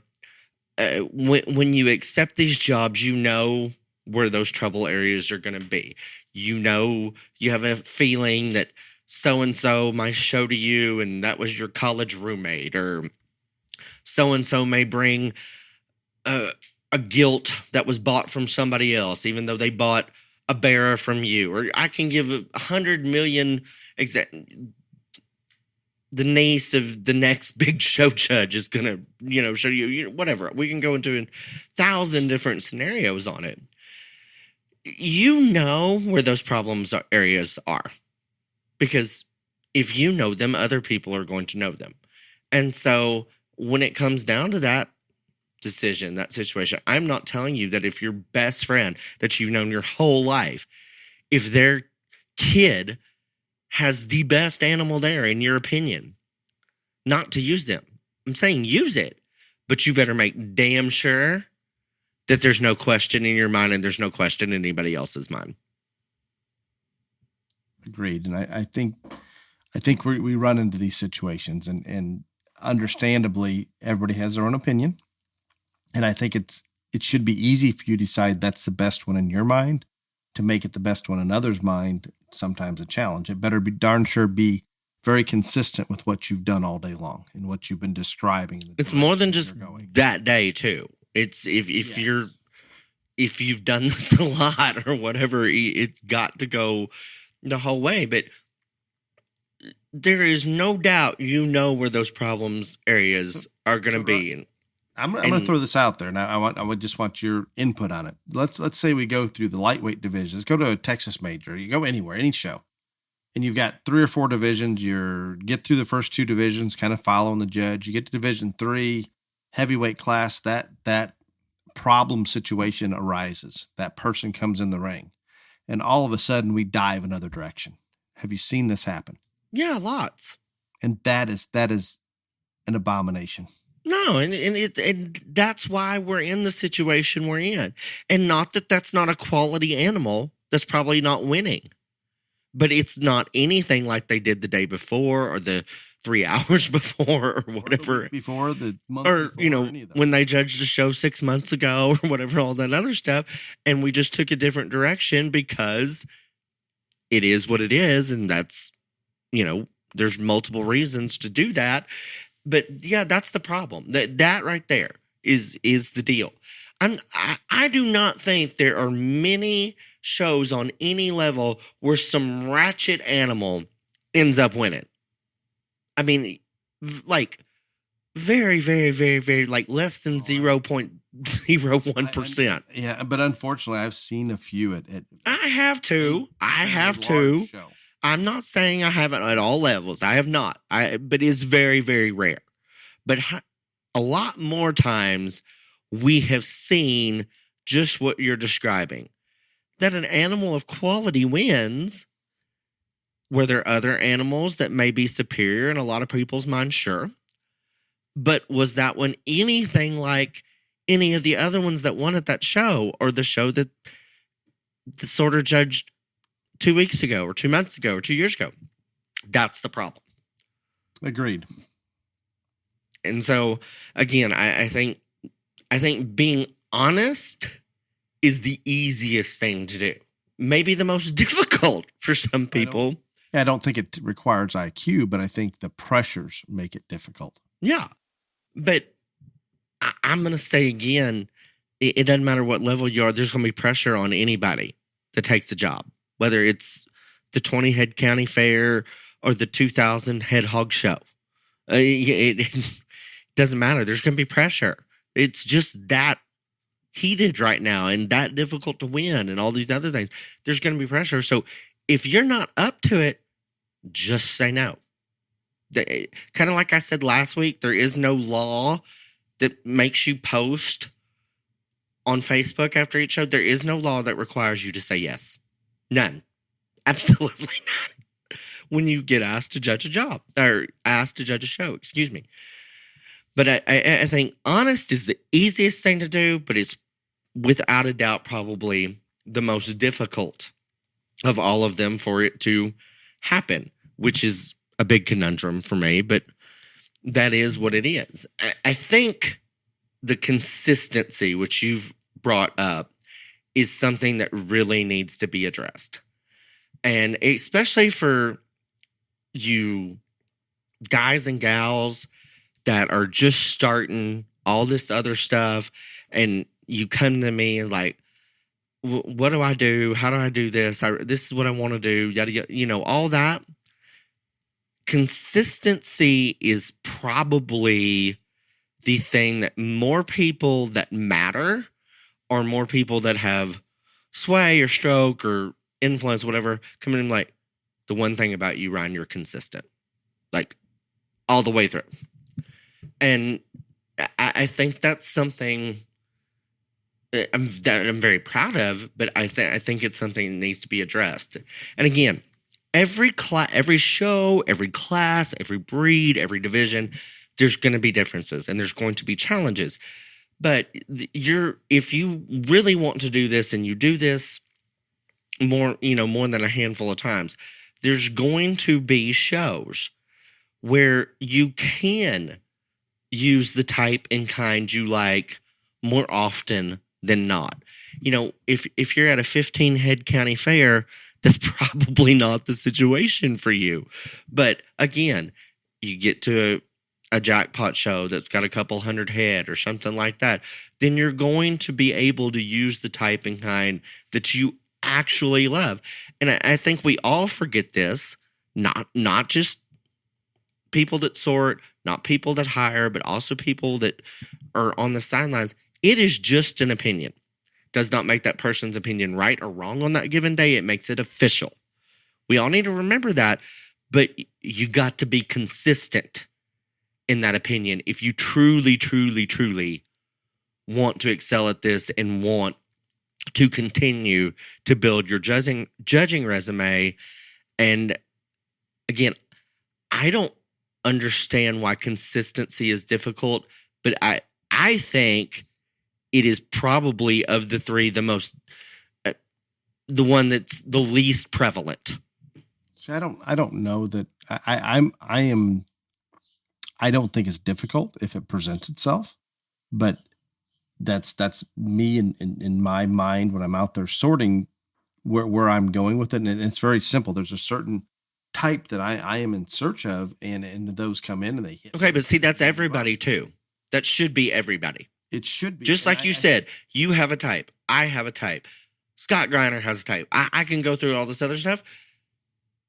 when you accept these jobs, you know where those trouble areas are going to be. You know, you have a feeling that so and so might show to you, and that was your college roommate, or so and so may bring a guilt that was bought from somebody else, even though they bought a bearer from you. Or I can give 100 million the niece of the next big show judge is gonna, show you, whatever. We can go into 1,000 different scenarios on it. You know where those areas are, because if you know them, other people are going to know them. And so when it comes down to that decision, that situation, I'm not telling you that if your best friend that you've known your whole life, if their kid has the best animal there, in your opinion, not to use them. I'm saying use it, but you better make damn sure that there's no question in your mind and there's no question in anybody else's mind. Agreed. And I think we run into these situations, and understandably, everybody has their own opinion. And I think it should be easy for you to decide that's the best one in your mind. To make it the best one in others' mind, sometimes a challenge. It better be darn sure be very consistent with what you've done all day long and what you've been describing. It's more than just that day too. It's if you've done this a lot or whatever, it's got to go the whole way. But there is no doubt you know where those problems areas are going to be. I'm going to throw this out there, and I would just want your input on it. Let's say we go through the lightweight divisions. Go to a Texas major. You go anywhere, any show, and you've got 3 or 4 divisions. You get through the first 2 divisions, kind of following the judge. You get to Division 3, heavyweight class. That problem situation arises. That person comes in the ring, and all of a sudden we dive another direction. Have you seen this happen? Yeah, lots. And that is an abomination. No, and that's why we're in the situation we're in. And not that that's not a quality animal that's probably not winning. But it's not anything like they did the day before or the 3 hours before or whatever. Before the month or, before, when they judged the show 6 months ago or whatever, all that other stuff. And we just took a different direction because it is what it is. And that's, there's multiple reasons to do that. But yeah, that's the problem. That right there is the deal. I do not think there are many shows on any level where some ratchet animal ends up winning. I mean, like very, very, very, very, like less than 0.01%. Yeah, but unfortunately, I've seen a few at I have to. Show. I'm not saying I haven't at all levels. I have not. But it's very, very rare. But a lot more times we have seen just what you're describing. That an animal of quality wins, where there are other animals that may be superior in a lot of people's minds, sure. But was that one anything like any of the other ones that won at that show, or the show that the sorter judged 2 weeks ago or 2 months ago or 2 years ago? That's the problem. Agreed. And so again, I think being honest is the easiest thing to do. Maybe the most difficult for some people. I don't think it requires IQ, but I think the pressures make it difficult. Yeah. But I'm going to say again, it doesn't matter what level you are. There's going to be pressure on anybody that takes a job. Whether it's the 20-head county fair or the 2,000-head hog show. It doesn't matter. There's going to be pressure. It's just that heated right now and that difficult to win and all these other things. There's going to be pressure. So if you're not up to it, just say no. Kind of like I said last week, there is no law that makes you post on Facebook after each show. There is no law that requires you to say yes. None. Absolutely not. When you get asked to judge a job or asked to judge a show, excuse me. But I think honest is the easiest thing to do, but it's without a doubt probably the most difficult of all of them for it to happen, which is a big conundrum for me, but that is what it is. I think the consistency, which you've brought up, is something that really needs to be addressed. And especially for you guys and gals that are just starting all this other stuff, and you come to me and like, what do I do? How do I do this? This is what I want to do. Yada, yada, all that. Consistency is probably the thing that more people that matter, or more people that have sway or stroke or influence, whatever, come in like, the one thing about you, Ryan, you're consistent, like all the way through. And I think that's something that I'm very proud of, but I think it's something that needs to be addressed. And again, every show, every class, every breed, every division, there's going to be differences and there's going to be challenges. But if you really want to do this and you do this more than a handful of times, there's going to be shows where you can use the type and kind you like more often than not. If you're at a 15-head county fair, that's probably not the situation for you. But again, you get to a jackpot show that's got a couple hundred head or something like that, then you're going to be able to use the type and kind that you actually love. And I think we all forget this, not just people that sort, not people that hire, but also people that are on the sidelines. It is just an opinion. Does not make that person's opinion right or wrong on that given day. It makes it official. We all need to remember that, but you got to be consistent in that opinion if you truly, truly, truly want to excel at this and want to continue to build your judging resume. And again, I don't understand why consistency is difficult, but I think it is probably of the three the most the one that's the least prevalent. See, I don't know that I don't think it's difficult if it presents itself, but that's me in my mind when I'm out there sorting where I'm going with it. And it's very simple. There's a certain type that I am in search of, and those come in and they hit. Okay, but see, that's everybody too. That should be everybody. It should be. Just like you said, you have a type. I have a type. Scott Greiner has a type. I can go through all this other stuff.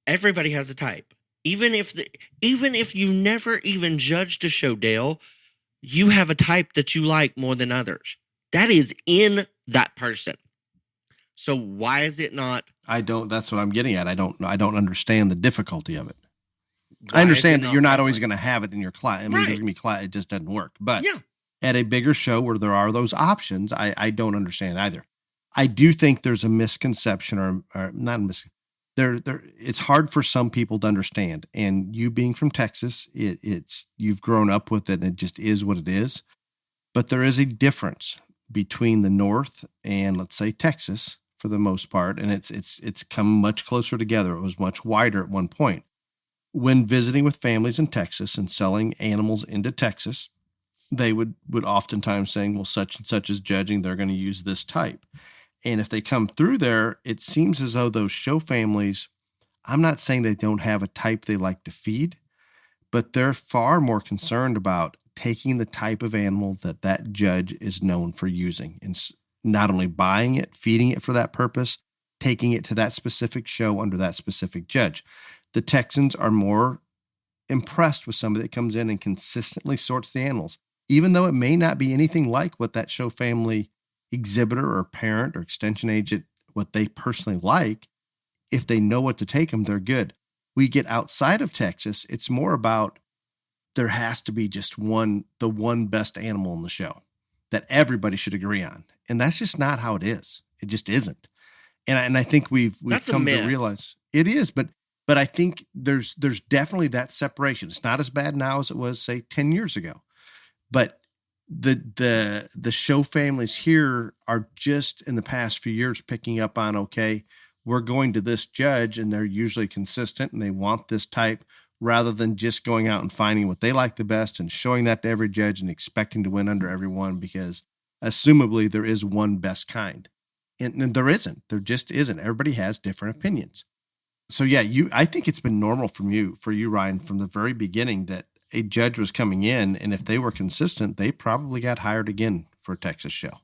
Everybody has a type. Even if you never even judged a show, Dale, you have a type that you like more than others. That is in that person. So why is it not? That's what I'm getting at. I don't understand the difficulty of it. I understand that you're not always going to have it in your class. I mean, there's going to be class. It just doesn't work. But at a bigger show where there are those options, I don't understand either. I do think there's a misconception or not a misconception. It's hard for some people to understand. And you being from Texas, you've grown up with it and it just is what it is. But there is a difference between the North and, let's say, Texas for the most part. And it's come much closer together. It was much wider at one point. When visiting with families in Texas and selling animals into Texas, they would oftentimes saying, well, such and such is judging, they're going to use this type. And if they come through there, it seems as though those show families, I'm not saying they don't have a type they like to feed, but they're far more concerned about taking the type of animal that judge is known for using and not only buying it, feeding it for that purpose, taking it to that specific show under that specific judge. The Texans are more impressed with somebody that comes in and consistently sorts the animals, even though it may not be anything like what that show family exhibitor or parent or extension agent, what they personally like. If they know what to take them, they're good. We get outside of Texas, it's more about there has to be just the one best animal in the show that everybody should agree on. And that's just not how it is. It just isn't. And I think we've come to realize It is, but I think there's definitely that separation. It's not as bad now as it was, say, 10 years ago. But the show families here are just in the past few years picking up on, okay, we're going to this judge and they're usually consistent and they want this type, rather than just going out and finding what they like the best and showing that to every judge and expecting to win under everyone, because assumably there is one best kind. And there isn't. There just isn't. Everybody has different opinions. So yeah, I think it's been normal for you, Ryan, from the very beginning that a judge was coming in, and if they were consistent, they probably got hired again for a Texas show.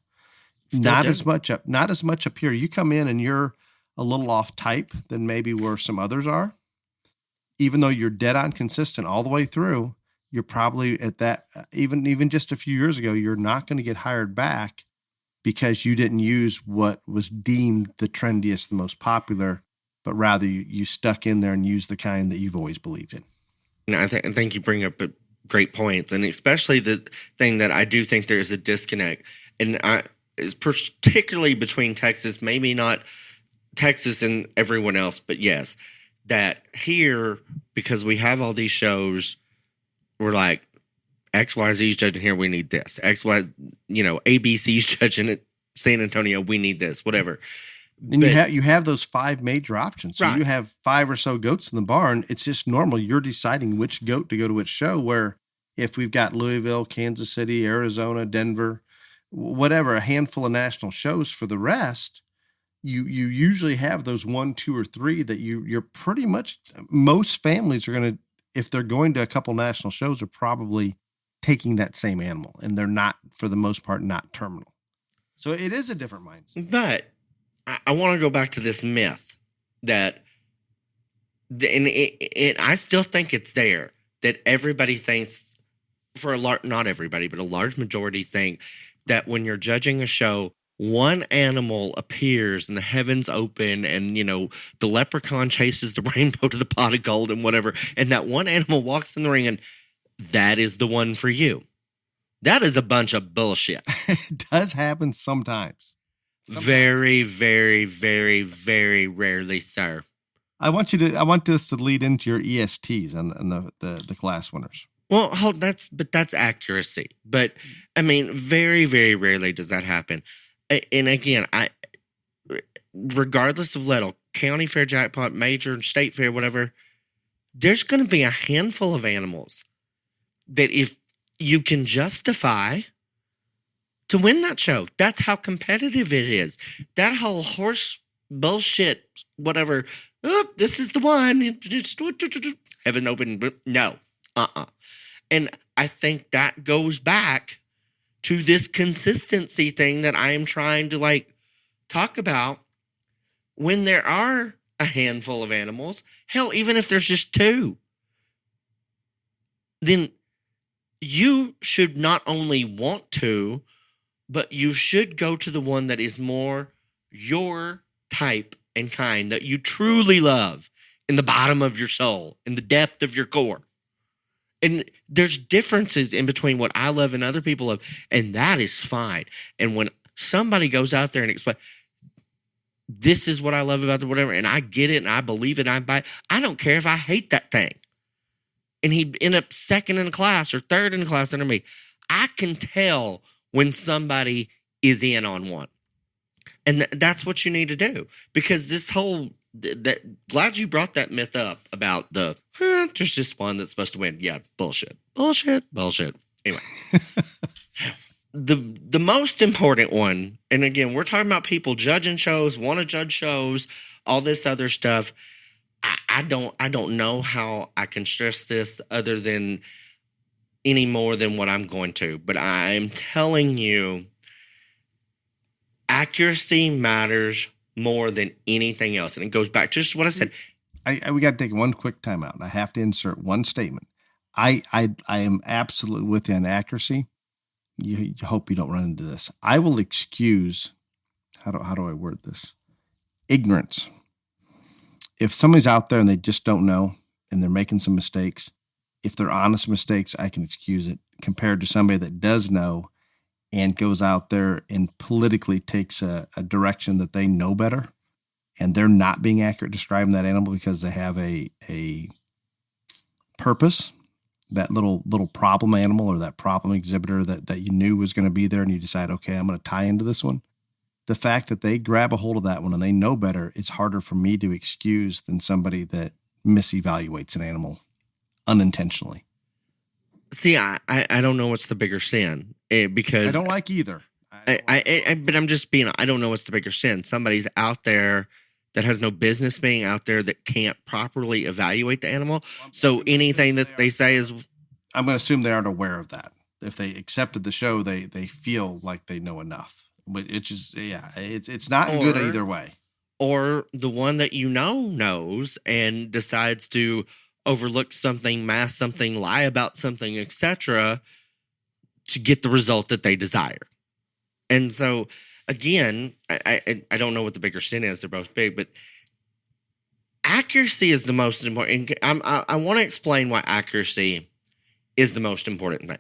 Not as much up here. You come in and you're a little off type than maybe where some others are. Even though you're dead on consistent all the way through, you're probably at that, even just a few years ago, you're not going to get hired back because you didn't use what was deemed the trendiest, the most popular, but rather you stuck in there and used the kind that you've always believed in. I think you bring up great points, and especially the thing that I do think there is a disconnect, and is particularly between Texas, maybe not Texas and everyone else, but yes, that here, because we have all these shows, we're like, XYZ's judging here, we need this. ABC's judging at San Antonio, we need this, whatever. And you have those 5 major options. So you have 5 or so goats in the barn. It's just normal. You're deciding which goat to go to which show, where if we've got Louisville, Kansas City, Arizona, Denver, whatever, a handful of national shows, for the rest, you usually have those 1, 2, or 3 that you're pretty much, most families are going to, if they're going to a couple national shows, are probably taking that same animal, and they're not, for the most part, not terminal. So it is a different mindset. But I want to go back to this myth that, and I still think it's there, that everybody thinks, not everybody, but a large majority think that when you're judging a show, one animal appears and the heavens open and, the leprechaun chases the rainbow to the pot of gold and whatever, and that one animal walks in the ring and that is the one for you. That is a bunch of bullshit. It does happen sometimes. Very, very, very, very rarely, sir. I want this to lead into your ESTs and the class winners. Well, that's accuracy. But I mean, very, very rarely does that happen. And again, regardless of level, county fair, jackpot, major, state fair, whatever, there's going to be a handful of animals that if you can justify to win that show. That's how competitive it is. That whole horse bullshit, whatever. Oh, this is the one. Heaven open. No. And I think that goes back to this consistency thing that I am trying to talk about. When there are a handful of animals, hell, even if there's just 2, then you should not only want to, but you should go to the one that is more your type and kind, that you truly love in the bottom of your soul, in the depth of your core. And there's differences in between what I love and other people love, and that is fine. And when somebody goes out there and explains, this is what I love about the whatever, and I get it and I believe it, I buy it, I don't care if I hate that thing. And he'd end up second in class or third in class under me. I can tell when somebody is in on one. And that's what you need to do. Because this whole, glad you brought that myth up about there's just one that's supposed to win. Yeah, bullshit. Anyway. The most important one, and again, we're talking about people judging shows, want to judge shows, all this other stuff. I don't know how I can stress this other than any more than what I'm going to, but I'm telling you, accuracy matters more than anything else. And it goes back to just what I said. We got to take one quick time out. I have to insert one statement. I am absolutely with you on accuracy. You hope you don't run into this. I will excuse, how do I word this? Ignorance. If somebody's out there and they just don't know and they're making some mistakes, if they're honest mistakes, I can excuse it, compared to somebody that does know and goes out there and politically takes a direction that they know better and they're not being accurate describing that animal because they have a purpose, that little problem animal or that problem exhibitor that you knew was going to be there, and you decide, okay, I'm going to tie into this one. The fact that they grab a hold of that one and they know better, it's harder for me to excuse than somebody that misevaluates an animal unintentionally. See, I don't know what's the bigger sin because I don't like either. But I'm just being, I don't know what's the bigger sin. Somebody's out there that has no business being out there that can't properly evaluate the animal. So anything that they say is... I'm going to assume they aren't aware of that. If they accepted the show, they feel like they know enough. But it's just, it's not good either way. Or the one that knows and decides to overlook something, mask something, lie about something, etc., to get the result that they desire. And so, again, I don't know what the bigger sin is. They're both big, but accuracy is the most important. I want to explain why accuracy is the most important thing.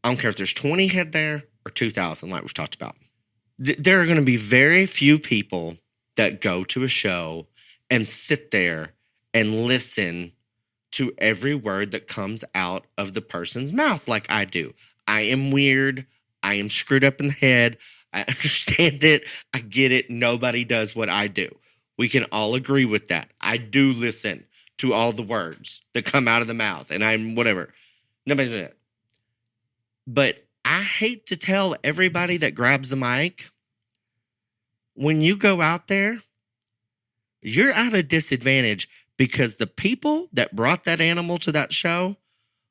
I don't care if there's 20 head there or 2,000, like we've talked about. There are going to be very few people that go to a show and sit there and listen to every word that comes out of the person's mouth like I do. I am weird. I am screwed up in the head. I understand it. I get it. Nobody does what I do. We can all agree with that. I do listen to all the words that come out of the mouth, and I'm whatever. Nobody does that. But I hate to tell everybody that grabs the mic, when you go out there, you're at a disadvantage because the people that brought that animal to that show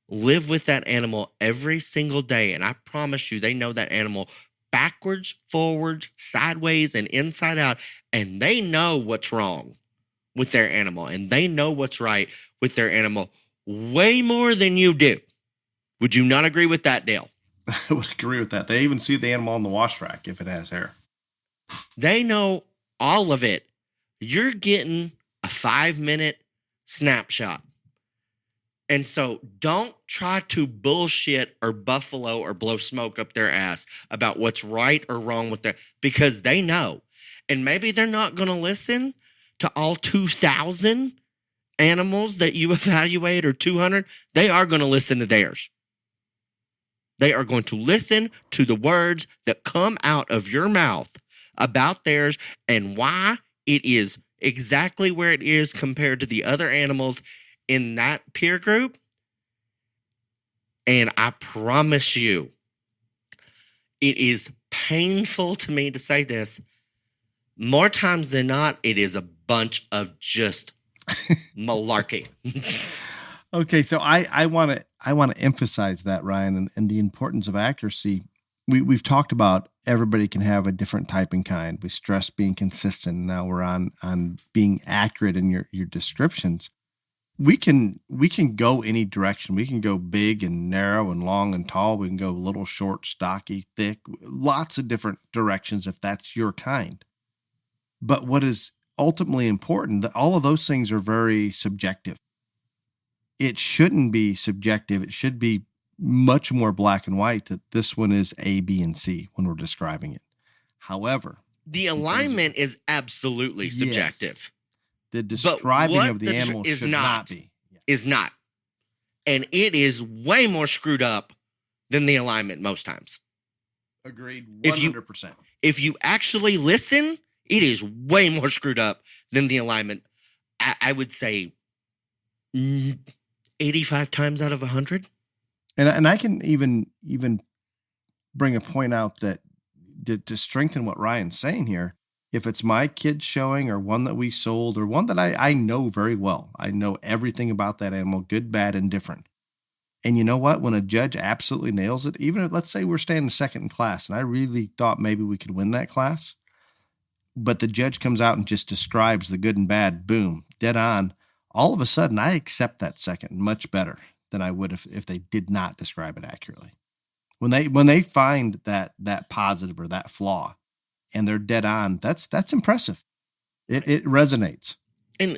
live with that animal every single day. And I promise you, they know that animal backwards, forwards, sideways, and inside out. And they know what's wrong with their animal. And they know what's right with their animal way more than you do. Would you not agree with that, Dale? I would agree with that. They even see the animal on the wash rack if it has hair. They know all of it. You're getting a 5-minute snapshot. And so don't try to bullshit or buffalo or blow smoke up their ass about what's right or wrong with their, because they know. And maybe they're not going to listen to all 2,000 animals that you evaluate or 200. They are going to listen to theirs. They are going to listen to the words that come out of your mouth about theirs and why it is exactly where it is compared to the other animals in that peer group. And I promise you, it is painful to me to say this. More times than not, it is a bunch of just malarkey. Okay, so I want to emphasize that, Ryan, and the importance of accuracy. We've talked about everybody can have a different type and kind. We stress being consistent. Now we're on being accurate in your descriptions. We can go any direction. We can go big and narrow and long and tall. We can go little, short, stocky, thick, lots of different directions if that's your kind. But what is ultimately important, that all of those things are very subjective. It shouldn't be subjective. It should be much more black and white that this one is A, B, and C when we're describing it. However, the alignment is absolutely subjective. The describing of the animal should not be. Is not. And it is way more screwed up than the alignment most times. Agreed, 100%. If you actually listen, it is way more screwed up than the alignment. I would say 85 times out of 100. And I can even bring a point out that to strengthen what Ryan's saying here. If it's my kid showing or one that we sold or one that I know very well, I know everything about that animal, good, bad, and different. And you know what? When a judge absolutely nails it, even if, let's say we're standing second in class and I really thought maybe we could win that class, but the judge comes out and just describes the good and bad, boom, dead on. All of a sudden, I accept that second much better than I would if they did not describe it accurately. When they find that positive or that flaw, and they're dead on, that's impressive. It resonates. And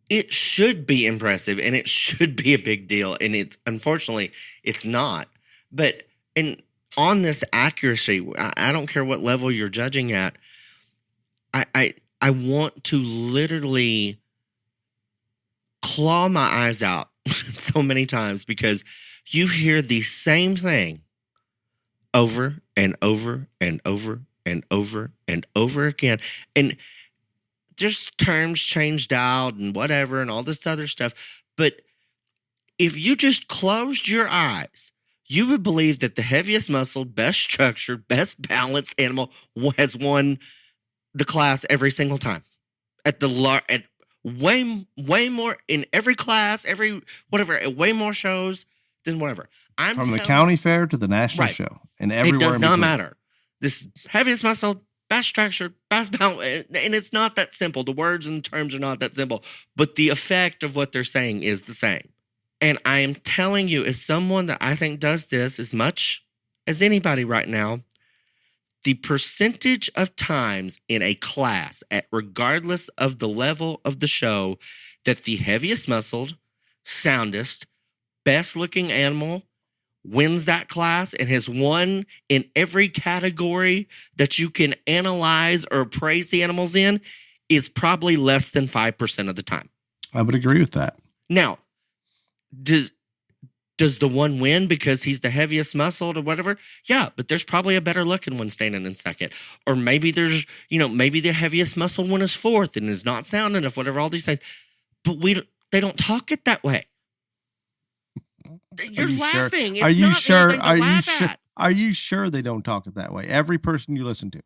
it should be impressive and it should be a big deal. And it's unfortunately it's not. But on this accuracy, I don't care what level you're judging at. I want to literally claw my eyes out so many times because you hear the same thing over and over and over and over and over again. And there's terms changed out and whatever and all this other stuff. But if you just closed your eyes, you would believe that the heaviest muscled, best structured, best balanced animal has won the class every single time. At way more in every class, every whatever, way more shows than whatever. From the county fair to the national show, and everywhere. It does not matter. This heaviest muscle, best structure, best balance, and it's not that simple. The words and the terms are not that simple, but the effect of what they're saying is the same. And I am telling you, as someone that I think does this as much as anybody right now, the percentage of times in a class, regardless of the level of the show, that the heaviest muscled, soundest, best looking animal wins that class and has won in every category that you can analyze or appraise the animals in is probably less than 5% of the time. I would agree with that. Now, does the one win because he's the heaviest muscled or whatever? Yeah, but there's probably a better looking one standing in second. Or maybe there's, maybe the heaviest muscled one is fourth and is not sound enough, whatever, all these things. But they don't talk it that way. You're laughing. Are you sure? Are you sure they don't talk it that way? Every person you listen to.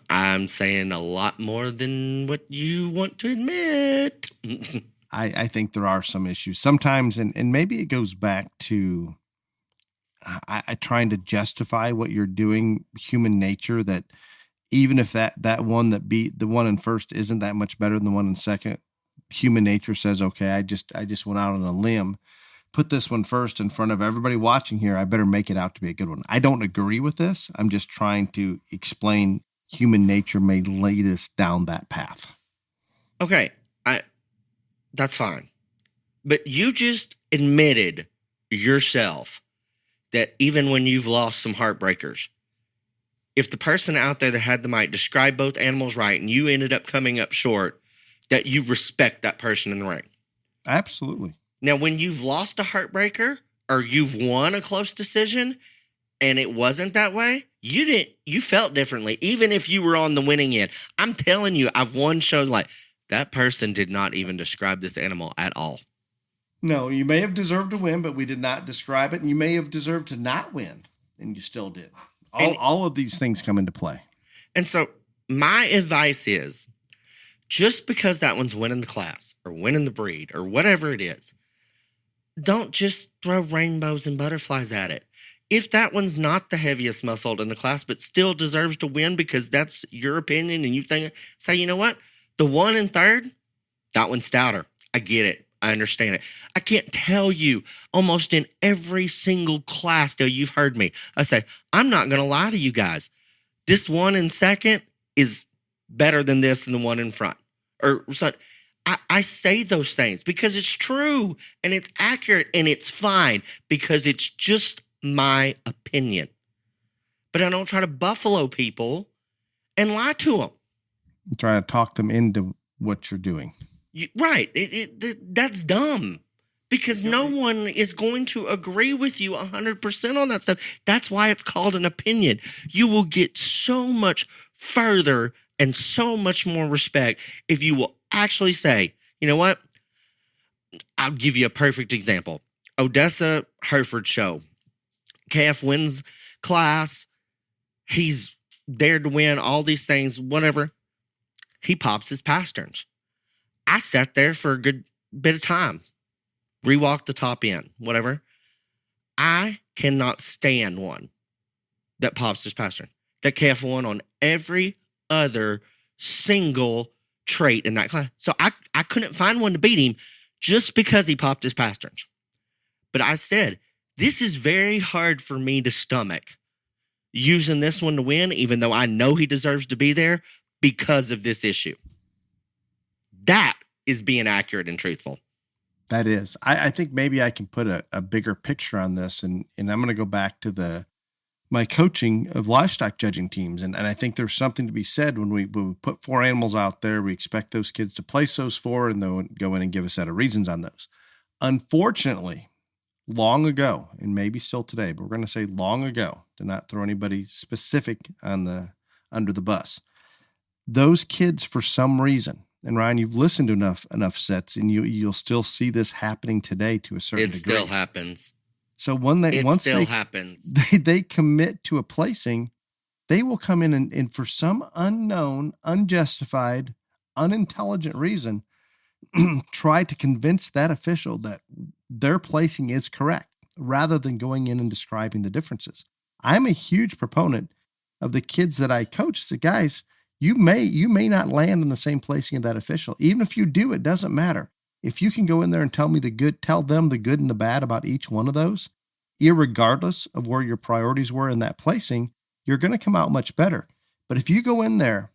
I'm saying a lot more than what you want to admit. I think there are some issues sometimes, and maybe it goes back to I trying to justify what you're doing, human nature, that even if that one that beat the one in first isn't that much better than the one in second, human nature says, okay, I just went out on a limb, put this one first in front of everybody watching here. I better make it out to be a good one. I don't agree with this. I'm just trying to explain human nature may lead us down that path. Okay. That's fine. But you just admitted yourself that even when you've lost some heartbreakers, if the person out there that had the mic described both animals right and you ended up coming up short, that you respect that person in the ring. Absolutely. Now, when you've lost a heartbreaker or you've won a close decision and it wasn't that way, you felt differently, even if you were on the winning end. I'm telling you, I've won shows like that person did not even describe this animal at all. No, you may have deserved to win, but we did not describe it. And you may have deserved to not win, and you still did. All of these things come into play. And so my advice is, just because that one's winning the class or winning the breed or whatever it is, don't just throw rainbows and butterflies at it. If that one's not the heaviest muscled in the class, but still deserves to win because that's your opinion and you say, you know what? The one in third, that one's stouter. I get it. I understand it. I can't tell you almost in every single class that you've heard me. I say, I'm not going to lie to you guys. This one in second is better than this and the one in front. Or something. I say those things because it's true and it's accurate and it's fine because it's just my opinion. But I don't try to buffalo people and lie to them. Try to talk them into what you're doing. Right. That's dumb because no one is going to agree with you 100% on that stuff. That's why it's called an opinion. You will get so much further and so much more respect if you will actually say, you know what? I'll give you a perfect example. Odessa Hereford show. KF wins class. He's there to win all these things, whatever. He pops his pasterns. I sat there for a good bit of time. Rewalked the top end, whatever. I cannot stand one that pops his pastern. That KF won on every other single trait in that class. So I couldn't find one to beat him just because he popped his pasterns. But I said, this is very hard for me to stomach using this one to win, even though I know he deserves to be there because of this issue. That is being accurate and truthful. That is. I think maybe I can put a bigger picture on this, and I'm going to go back to the my coaching of livestock judging teams. And I think there's something to be said when we put 4 animals out there, we expect those kids to place those 4 and they'll go in and give a set of reasons on those. Unfortunately, long ago, and maybe still today, but we're going to say long ago to not throw anybody specific under the bus. Those kids, for some reason, and Ryan, you've listened to enough sets, and you'll still see this happening today to a certain degree. It still happens. So once they commit to a placing, they will come in and for some unknown, unjustified, unintelligent reason, try to convince that official that their placing is correct, rather than going in and describing the differences. I'm a huge proponent of the kids that I coach. So guys, you may not land in the same placing of that official. Even if you do, it doesn't matter. If you can go in there and tell them the good and the bad about each one of those, irregardless of where your priorities were in that placing, you're going to come out much better. But if you go in there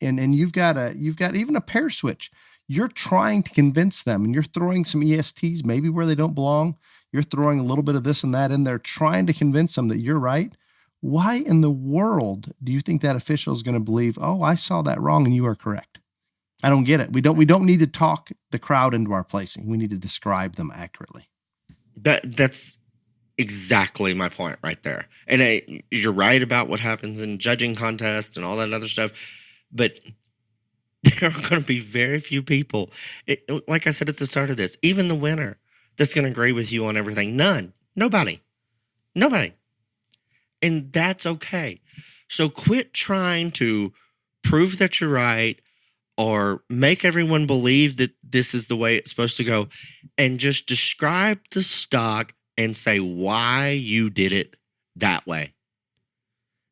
and you've got even a pair switch, you're trying to convince them and you're throwing some ESTs maybe where they don't belong. You're throwing a little bit of this and that in there, trying to convince them that you're right. Why in the world do you think that official is going to believe, oh, I saw that wrong and you are correct? I don't get it. We don't need to talk the crowd into our placing. We need to describe them accurately. That's exactly my point right there. And you're right about what happens in judging contests and all that other stuff. But there are going to be very few people, like I said at the start of this, even the winner that's going to agree with you on everything. Nobody. And that's okay. So quit trying to prove that you're right or make everyone believe that this is the way it's supposed to go, and just describe the stock and say why you did it that way.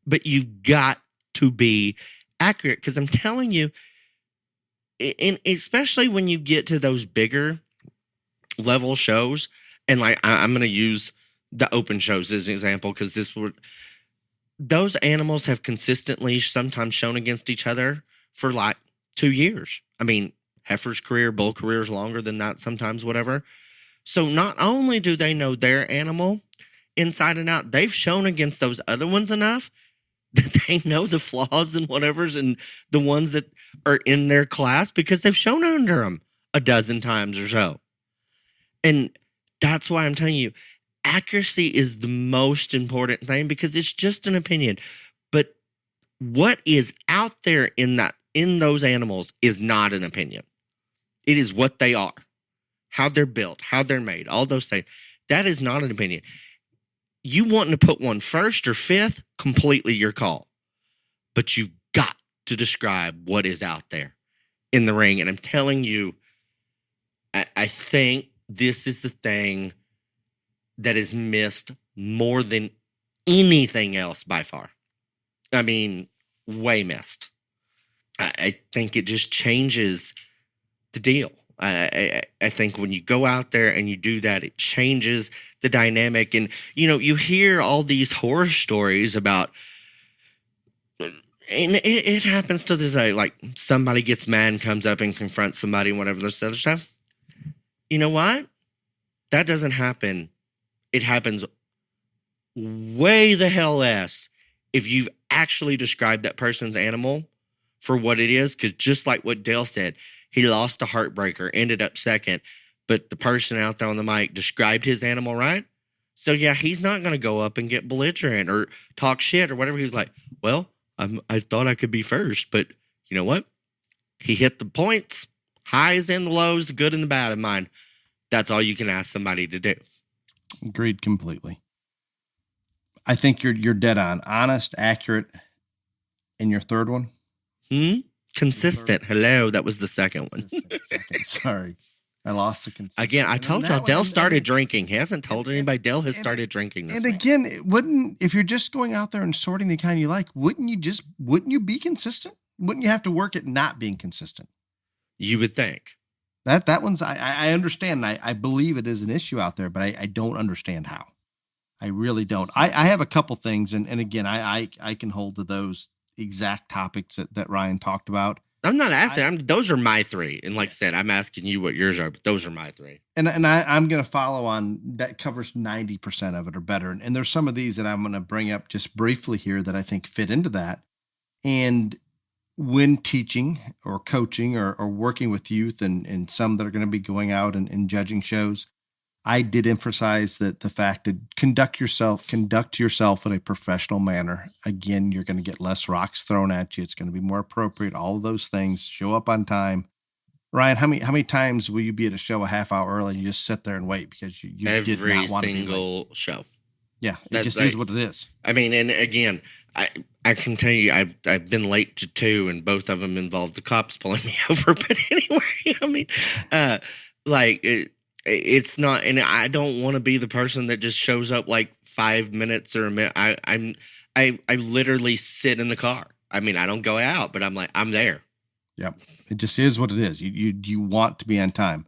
But you've got to be accurate, because I'm telling you, and especially when you get to those bigger level shows, and like I'm going to use the open shows as an example, because those animals have consistently sometimes shown against each other for like 2 years. I mean, heifer's career, bull career is longer than that sometimes, whatever. So not only do they know their animal inside and out, they've shown against those other ones enough that they know the flaws and whatever's and the ones that are in their class, because they've shown under them a dozen times or so. And that's why I'm telling you, accuracy is the most important thing, because it's just an opinion. But what is out there in those animals is not an opinion. It is what they are, how they're built, how they're made, all those things. That is not an opinion. You wanting to put one first or fifth, completely your call. But you've got to describe what is out there in the ring. And I'm telling you, I think this is the thing that is missed more than anything else by far. I mean, way missed. I think it just changes the deal. I think when you go out there and you do that, it changes the dynamic. And, you hear all these horror stories about, and it happens to this day, like somebody gets mad and comes up and confronts somebody and whatever, this other stuff. You know what? That doesn't happen. It happens way the hell less if you've actually described that person's animal for what it is. Because just like what Dale said, he lost a heartbreaker, ended up second, but the person out there on the mic described his animal right. So yeah, he's not going to go up and get belligerent or talk shit or whatever. He's like, well, I thought I could be first, but you know what? He hit the points, highs and the lows, the good and the bad in mine. That's all you can ask somebody to do. Agreed completely. I think you're dead on. Honest, accurate. And your third one? Consistent. Hello, that was the second one. Second. Sorry. I lost the consistency. Again, I told y'all Dale started drinking. He hasn't told anybody. Dale has started drinking this And week. again, if you're just going out there and sorting the kind you like, wouldn't you be consistent? Wouldn't you have to work at not being consistent? You would think. That one's, I understand. I believe it is an issue out there, but I don't understand how. I really don't. I have a couple things. And again, I can hold to those exact topics that Ryan talked about. I'm not asking. Those are my three. And like I said, I'm asking you what yours are, but those are my three. And I'm going to follow on that covers 90% of it or better. And there's some of these that I'm going to bring up just briefly here that I think fit into that. And when teaching or coaching or working with youth and some that are going to be going out and judging shows, I did emphasize that the fact that conduct yourself in a professional manner. Again, you're going to get less rocks thrown at you. It's going to be more appropriate. All of those things. Show up on time. Ryan, how many times will you be at a show a half hour early and you just sit there and wait because you did not want to be late? Every single show. Yeah, it just is what it is. I mean, and again, I can tell you, I've been late to 2, and both of them involved the cops pulling me over. But anyway, I mean, it's not, and I don't want to be the person that just shows up like 5 minutes or a minute. I literally sit in the car. I mean, I don't go out, but I'm like, I'm there. Yep. It just is what it is. You want to be on time.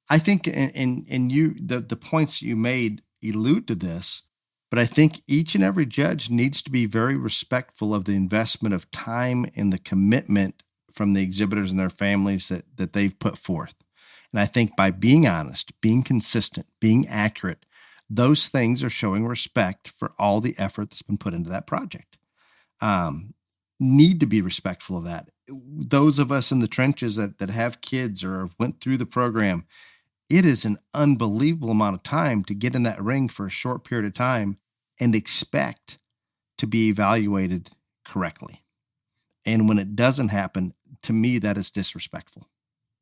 I think, and you, the points you made allude to this, but I think each and every judge needs to be very respectful of the investment of time and the commitment from the exhibitors and their families that they've put forth. And I think by being honest, being consistent, being accurate, those things are showing respect for all the effort that's been put into that project. Need to be respectful of that. Those of us in the trenches that have kids or went through the program, it is an unbelievable amount of time to get in that ring for a short period of time and expect to be evaluated correctly. And when it doesn't happen, to me, that is disrespectful.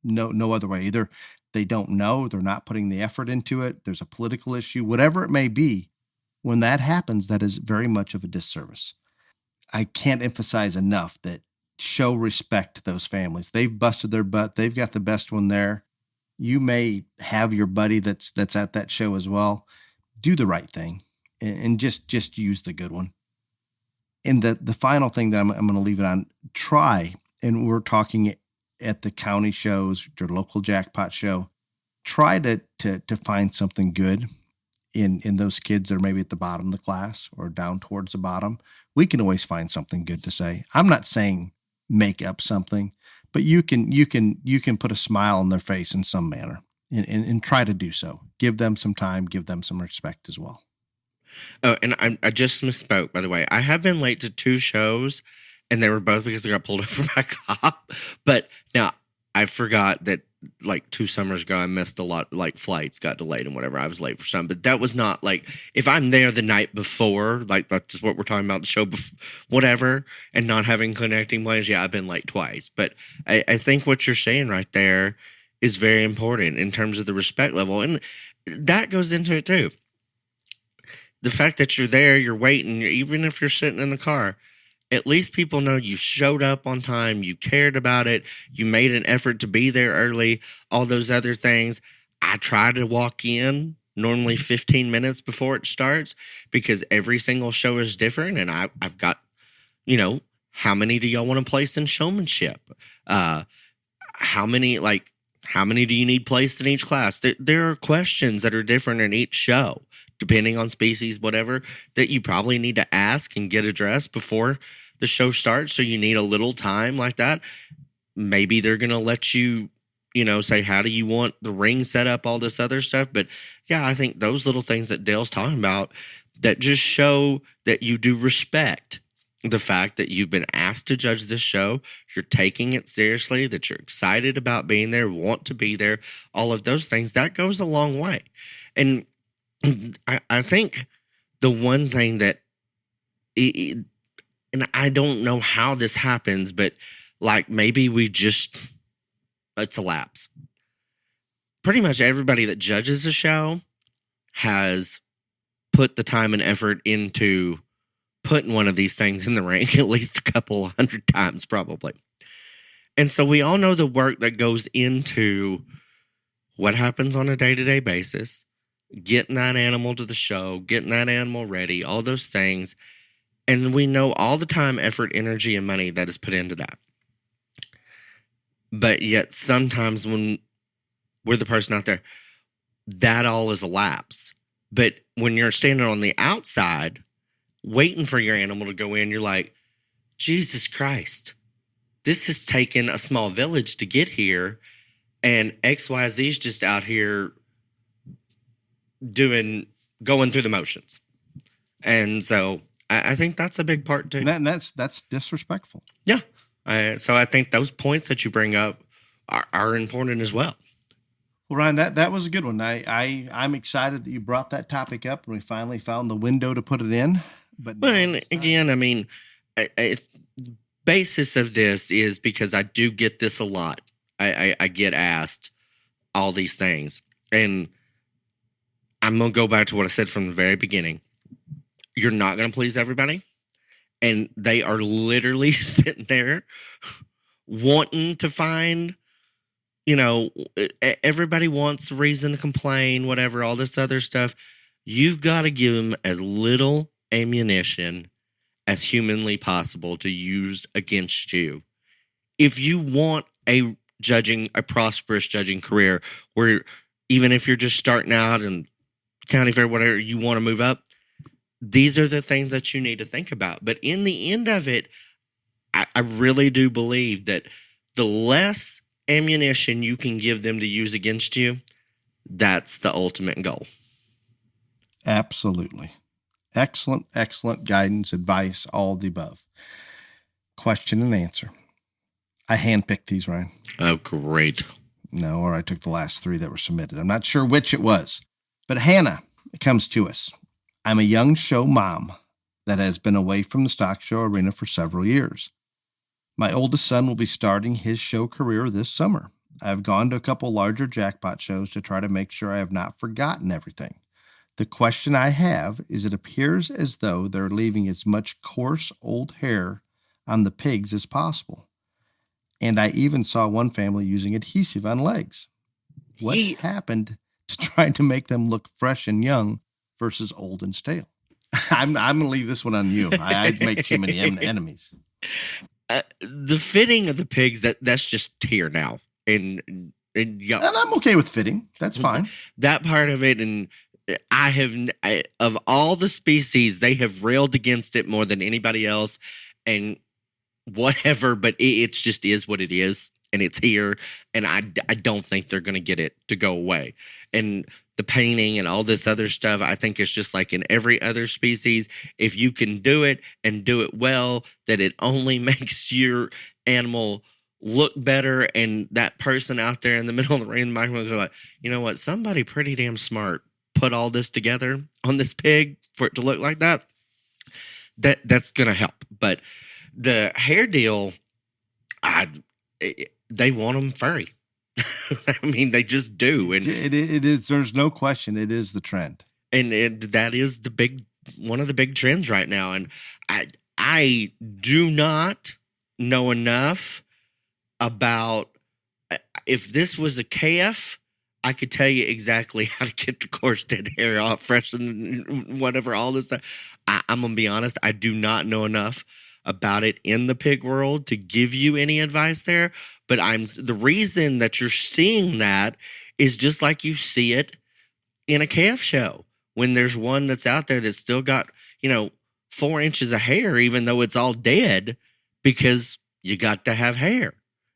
No other way. Either they don't know, they're not putting the effort into it, there's a political issue, whatever it may be. When that happens, that is very much of a disservice. I can't emphasize enough that show respect to those families. They've busted their butt. They've got the best one there. You may have your buddy that's at that show as well. Do the right thing and just use the good one. And the final thing that I'm going to leave it on, try, and we're talking at the county shows, your local jackpot show, try to find something good in those kids that are maybe at the bottom of the class or down towards the bottom. We can always find something good to say. I'm not saying make up something, but you can put a smile on their face in some manner and try to do so. Give them some time, give them some respect as well. Oh, and I just misspoke, by the way. I have been late to 2 shows, and they were both because I got pulled over by a cop. But now I forgot that like 2 summers ago, I missed a lot, like flights got delayed and whatever. I was late for some, but that was not like, if I'm there the night before, like that's what we're talking about, the show, whatever, and not having connecting plans. Yeah, I've been late twice, but I think what you're saying right there is very important in terms of the respect level. And that goes into it too. The fact that you're there, you're waiting, even if you're sitting in the car, at least people know you showed up on time, you cared about it, you made an effort to be there early, all those other things. I try to walk in normally 15 minutes before it starts because every single show is different. And I've got, how many do y'all want to place in showmanship? How many do you need placed in each class? There are questions that are different in each show, depending on species, whatever, that you probably need to ask and get addressed before the show starts. So you need a little time like that. Maybe they're going to let you, say, how do you want the ring set up, all this other stuff. But yeah, I think those little things that Dale's talking about that just show that you do respect the fact that you've been asked to judge this show, you're taking it seriously, that you're excited about being there, want to be there, all of those things, that goes a long way. And I think the one thing that, and I don't know how this happens, but like maybe it's a lapse. Pretty much everybody that judges a show has put the time and effort into putting one of these things in the ring at least a couple 100 times probably. And so we all know the work that goes into what happens on a day-to-day basis, getting that animal to the show, getting that animal ready, all those things. And we know all the time, effort, energy, and money that is put into that. But yet sometimes when we're the person out there, that all is a lapse. But when you're standing on the outside, waiting for your animal to go in, you're like, Jesus Christ, this has taken a small village to get here, and XYZ's just out here going through the motions. And so I think that's a big part too. And that's disrespectful. Yeah. So I think those points that you bring up are important as well. Well, Ryan, that was a good one. I'm excited that you brought that topic up and we finally found the window to put it in. But well, and again, I mean, basis of this is because I do get this a lot. I get asked all these things, and I'm going to go back to what I said from the very beginning. You're not going to please everybody, and they are literally sitting there wanting to find, everybody wants a reason to complain, whatever, all this other stuff. You've got to give them as little ammunition as humanly possible to use against you. If you want a prosperous judging career, where even if you're just starting out in county fair, whatever, you want to move up, these are the things that you need to think about. But in the end of it, I really do believe that the less ammunition you can give them to use against you, that's the ultimate goal. Absolutely. Excellent guidance, advice, all the above. Question and answer. I handpicked these, Ryan. Oh, great. No, or I took the last 3 that were submitted. I'm not sure which it was. But Hannah comes to us. I'm a young show mom that has been away from the stock show arena for several years. My oldest son will be starting his show career this summer. I've gone to a couple larger jackpot shows to try to make sure I have not forgotten everything. The question I have is, it appears as though they're leaving as much coarse old hair on the pigs as possible. And I even saw one family using adhesive on legs. What happened to trying to make them look fresh and young versus old and stale? I'm going to leave this one on you. I'd make too many enemies. The fitting of the pigs, that's just here now. And I'm okay with fitting. That's fine. That part of it, and of all the species, they have railed against it more than anybody else, and whatever, but it's just is what it is, and it's here, and I don't think they're going to get it to go away. And the painting and all this other stuff, I think it's just like in every other species. If you can do it and do it well, that it only makes your animal look better, and that person out there in the middle of the ring, the microphone goes like, you know what, somebody pretty damn smart put all this together on this pig for it to look like that. That's going to help. But the hair deal, they want them furry. I mean, they just do. And it is. There's no question. It is the trend, and that is one of the big trends right now. And I do not know enough about. If this was a calf, I could tell you exactly how to get the coarse dead hair off, fresh and whatever, all this stuff. I'm gonna be honest. I do not know enough about it in the pig world to give you any advice there. But the reason that you're seeing that is just like you see it in a calf show. When there's one that's out there that's still got, 4 inches of hair, even though it's all dead, because you got to have hair.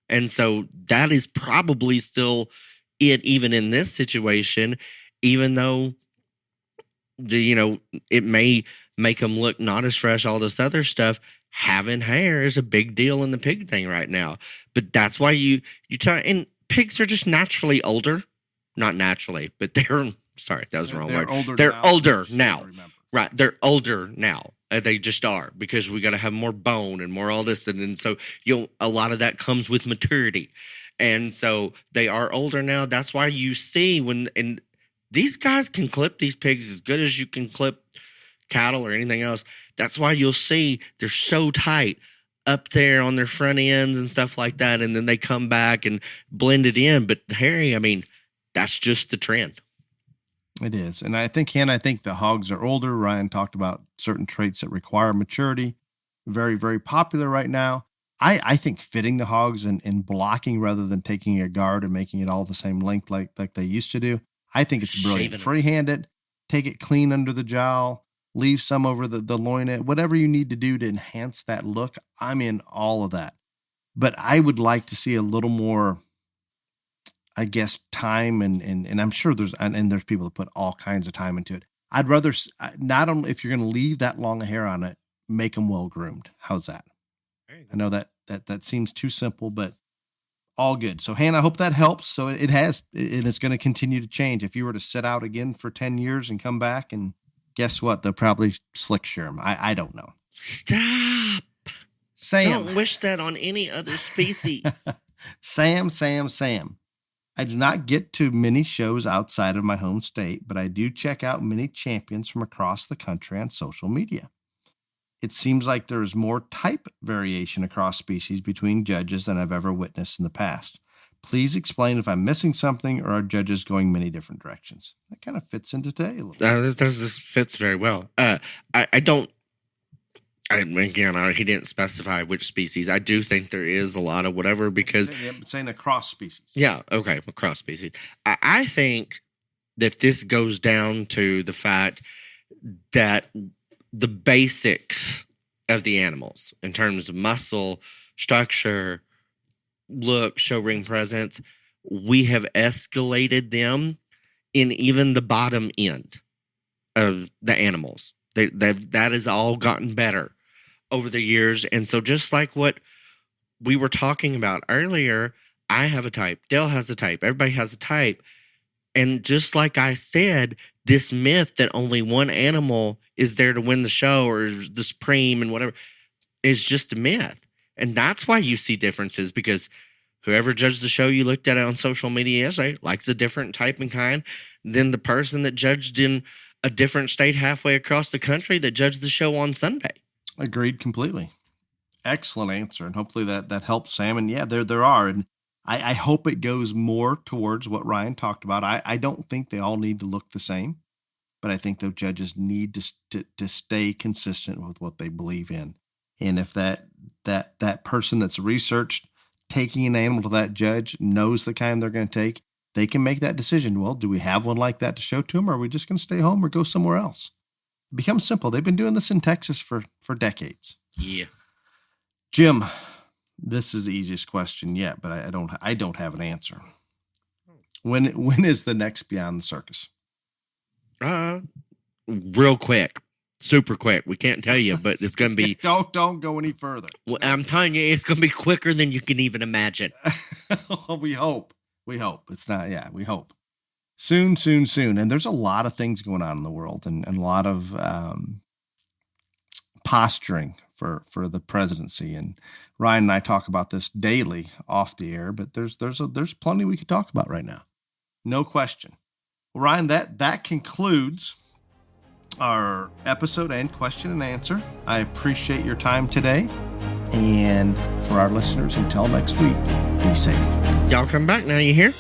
And so that is probably still it, even in this situation, even though it may make them look not as fresh, all this other stuff. Having hair is a big deal in the pig thing right now. But that's why you try, and pigs are just naturally older. Not naturally, but sorry, that was the wrong word. They're older now. Right. They're older now. They just are, because we got to have more bone and more all this. And so a lot of that comes with maturity. And so they are older now. That's why you see and these guys can clip these pigs as good as you can clip cattle or anything else. That's why you'll see they're so tight up there on their front ends and stuff like that. And then they come back and blend it in. But Harry, I mean, that's just the trend. It is. And I think the hogs are older. Ryan talked about certain traits that require maturity. Very, very popular right now. I think fitting the hogs and blocking rather than taking a guard and making it all the same length like they used to do. I think it's brilliant. Freehand it, take it clean under the jowl, leave some over the loinette, whatever you need to do to enhance that look. I'm in all of that. But I would like to see a little more, I guess, time and I'm sure there's people that put all kinds of time into it. I'd rather not only, if you're going to leave that long hair on it, make them well groomed. How's that? I know that seems too simple, but all good. So Hannah, I hope that helps. So it has, and it's going to continue to change. If you were to sit out again for 10 years and come back, and guess what? They'll probably slick shear them. I don't know. Stop. Sam. Don't wish that on any other species. Sam. I do not get to many shows outside of my home state, but I do check out many champions from across the country on social media. It seems like there is more type variation across species between judges than I've ever witnessed in the past. Please explain if I'm missing something or are judges going many different directions. That kind of fits into today a little bit. This fits very well. He didn't specify which species. I do think there is a lot of whatever because... saying across species. Yeah, okay, across species. I think that this goes down to the fact that the basics of the animals in terms of muscle, structure, look, show ring presence, we have escalated them in even the bottom end of the animals. That has all gotten better over the years. And so just like what we were talking about earlier, I have a type, Dale has a type, everybody has a type. And just like I said, this myth that only one animal is there to win the show or the supreme and whatever is just a myth. And that's why you see differences, because whoever judged the show you looked at it on social media yesterday likes a different type and kind than the person that judged in a different state halfway across the country that judged the show on Sunday. Agreed completely. Excellent answer. And hopefully that helps, Sam. And yeah, there are. And I hope it goes more towards what Ryan talked about. I don't think they all need to look the same, but I think the judges need to stay consistent with what they believe in. And if that person that's researched taking an animal to that judge knows the kind they're going to take, they can make that decision. Well, do we have one like that to show to them, or are we just going to stay home or go somewhere else? It becomes simple. They've been doing this in Texas for decades. Yeah. Jim, this is the easiest question yet, but I don't have an answer. When is the next Beyond the Circus? Real quick. Super quick. We can't tell you, but it's going to be... Don't go any further. Well, I'm telling you, it's going to be quicker than you can even imagine. We hope. It's not, yeah, we hope. Soon. And there's a lot of things going on in the world and a lot of posturing for the presidency. And Ryan and I talk about this daily off the air, but there's plenty we could talk about right now. No question. Well, Ryan, that concludes our episode and question and answer. I appreciate your time today. And for our listeners, until next week, be safe. Y'all come back now, you hear?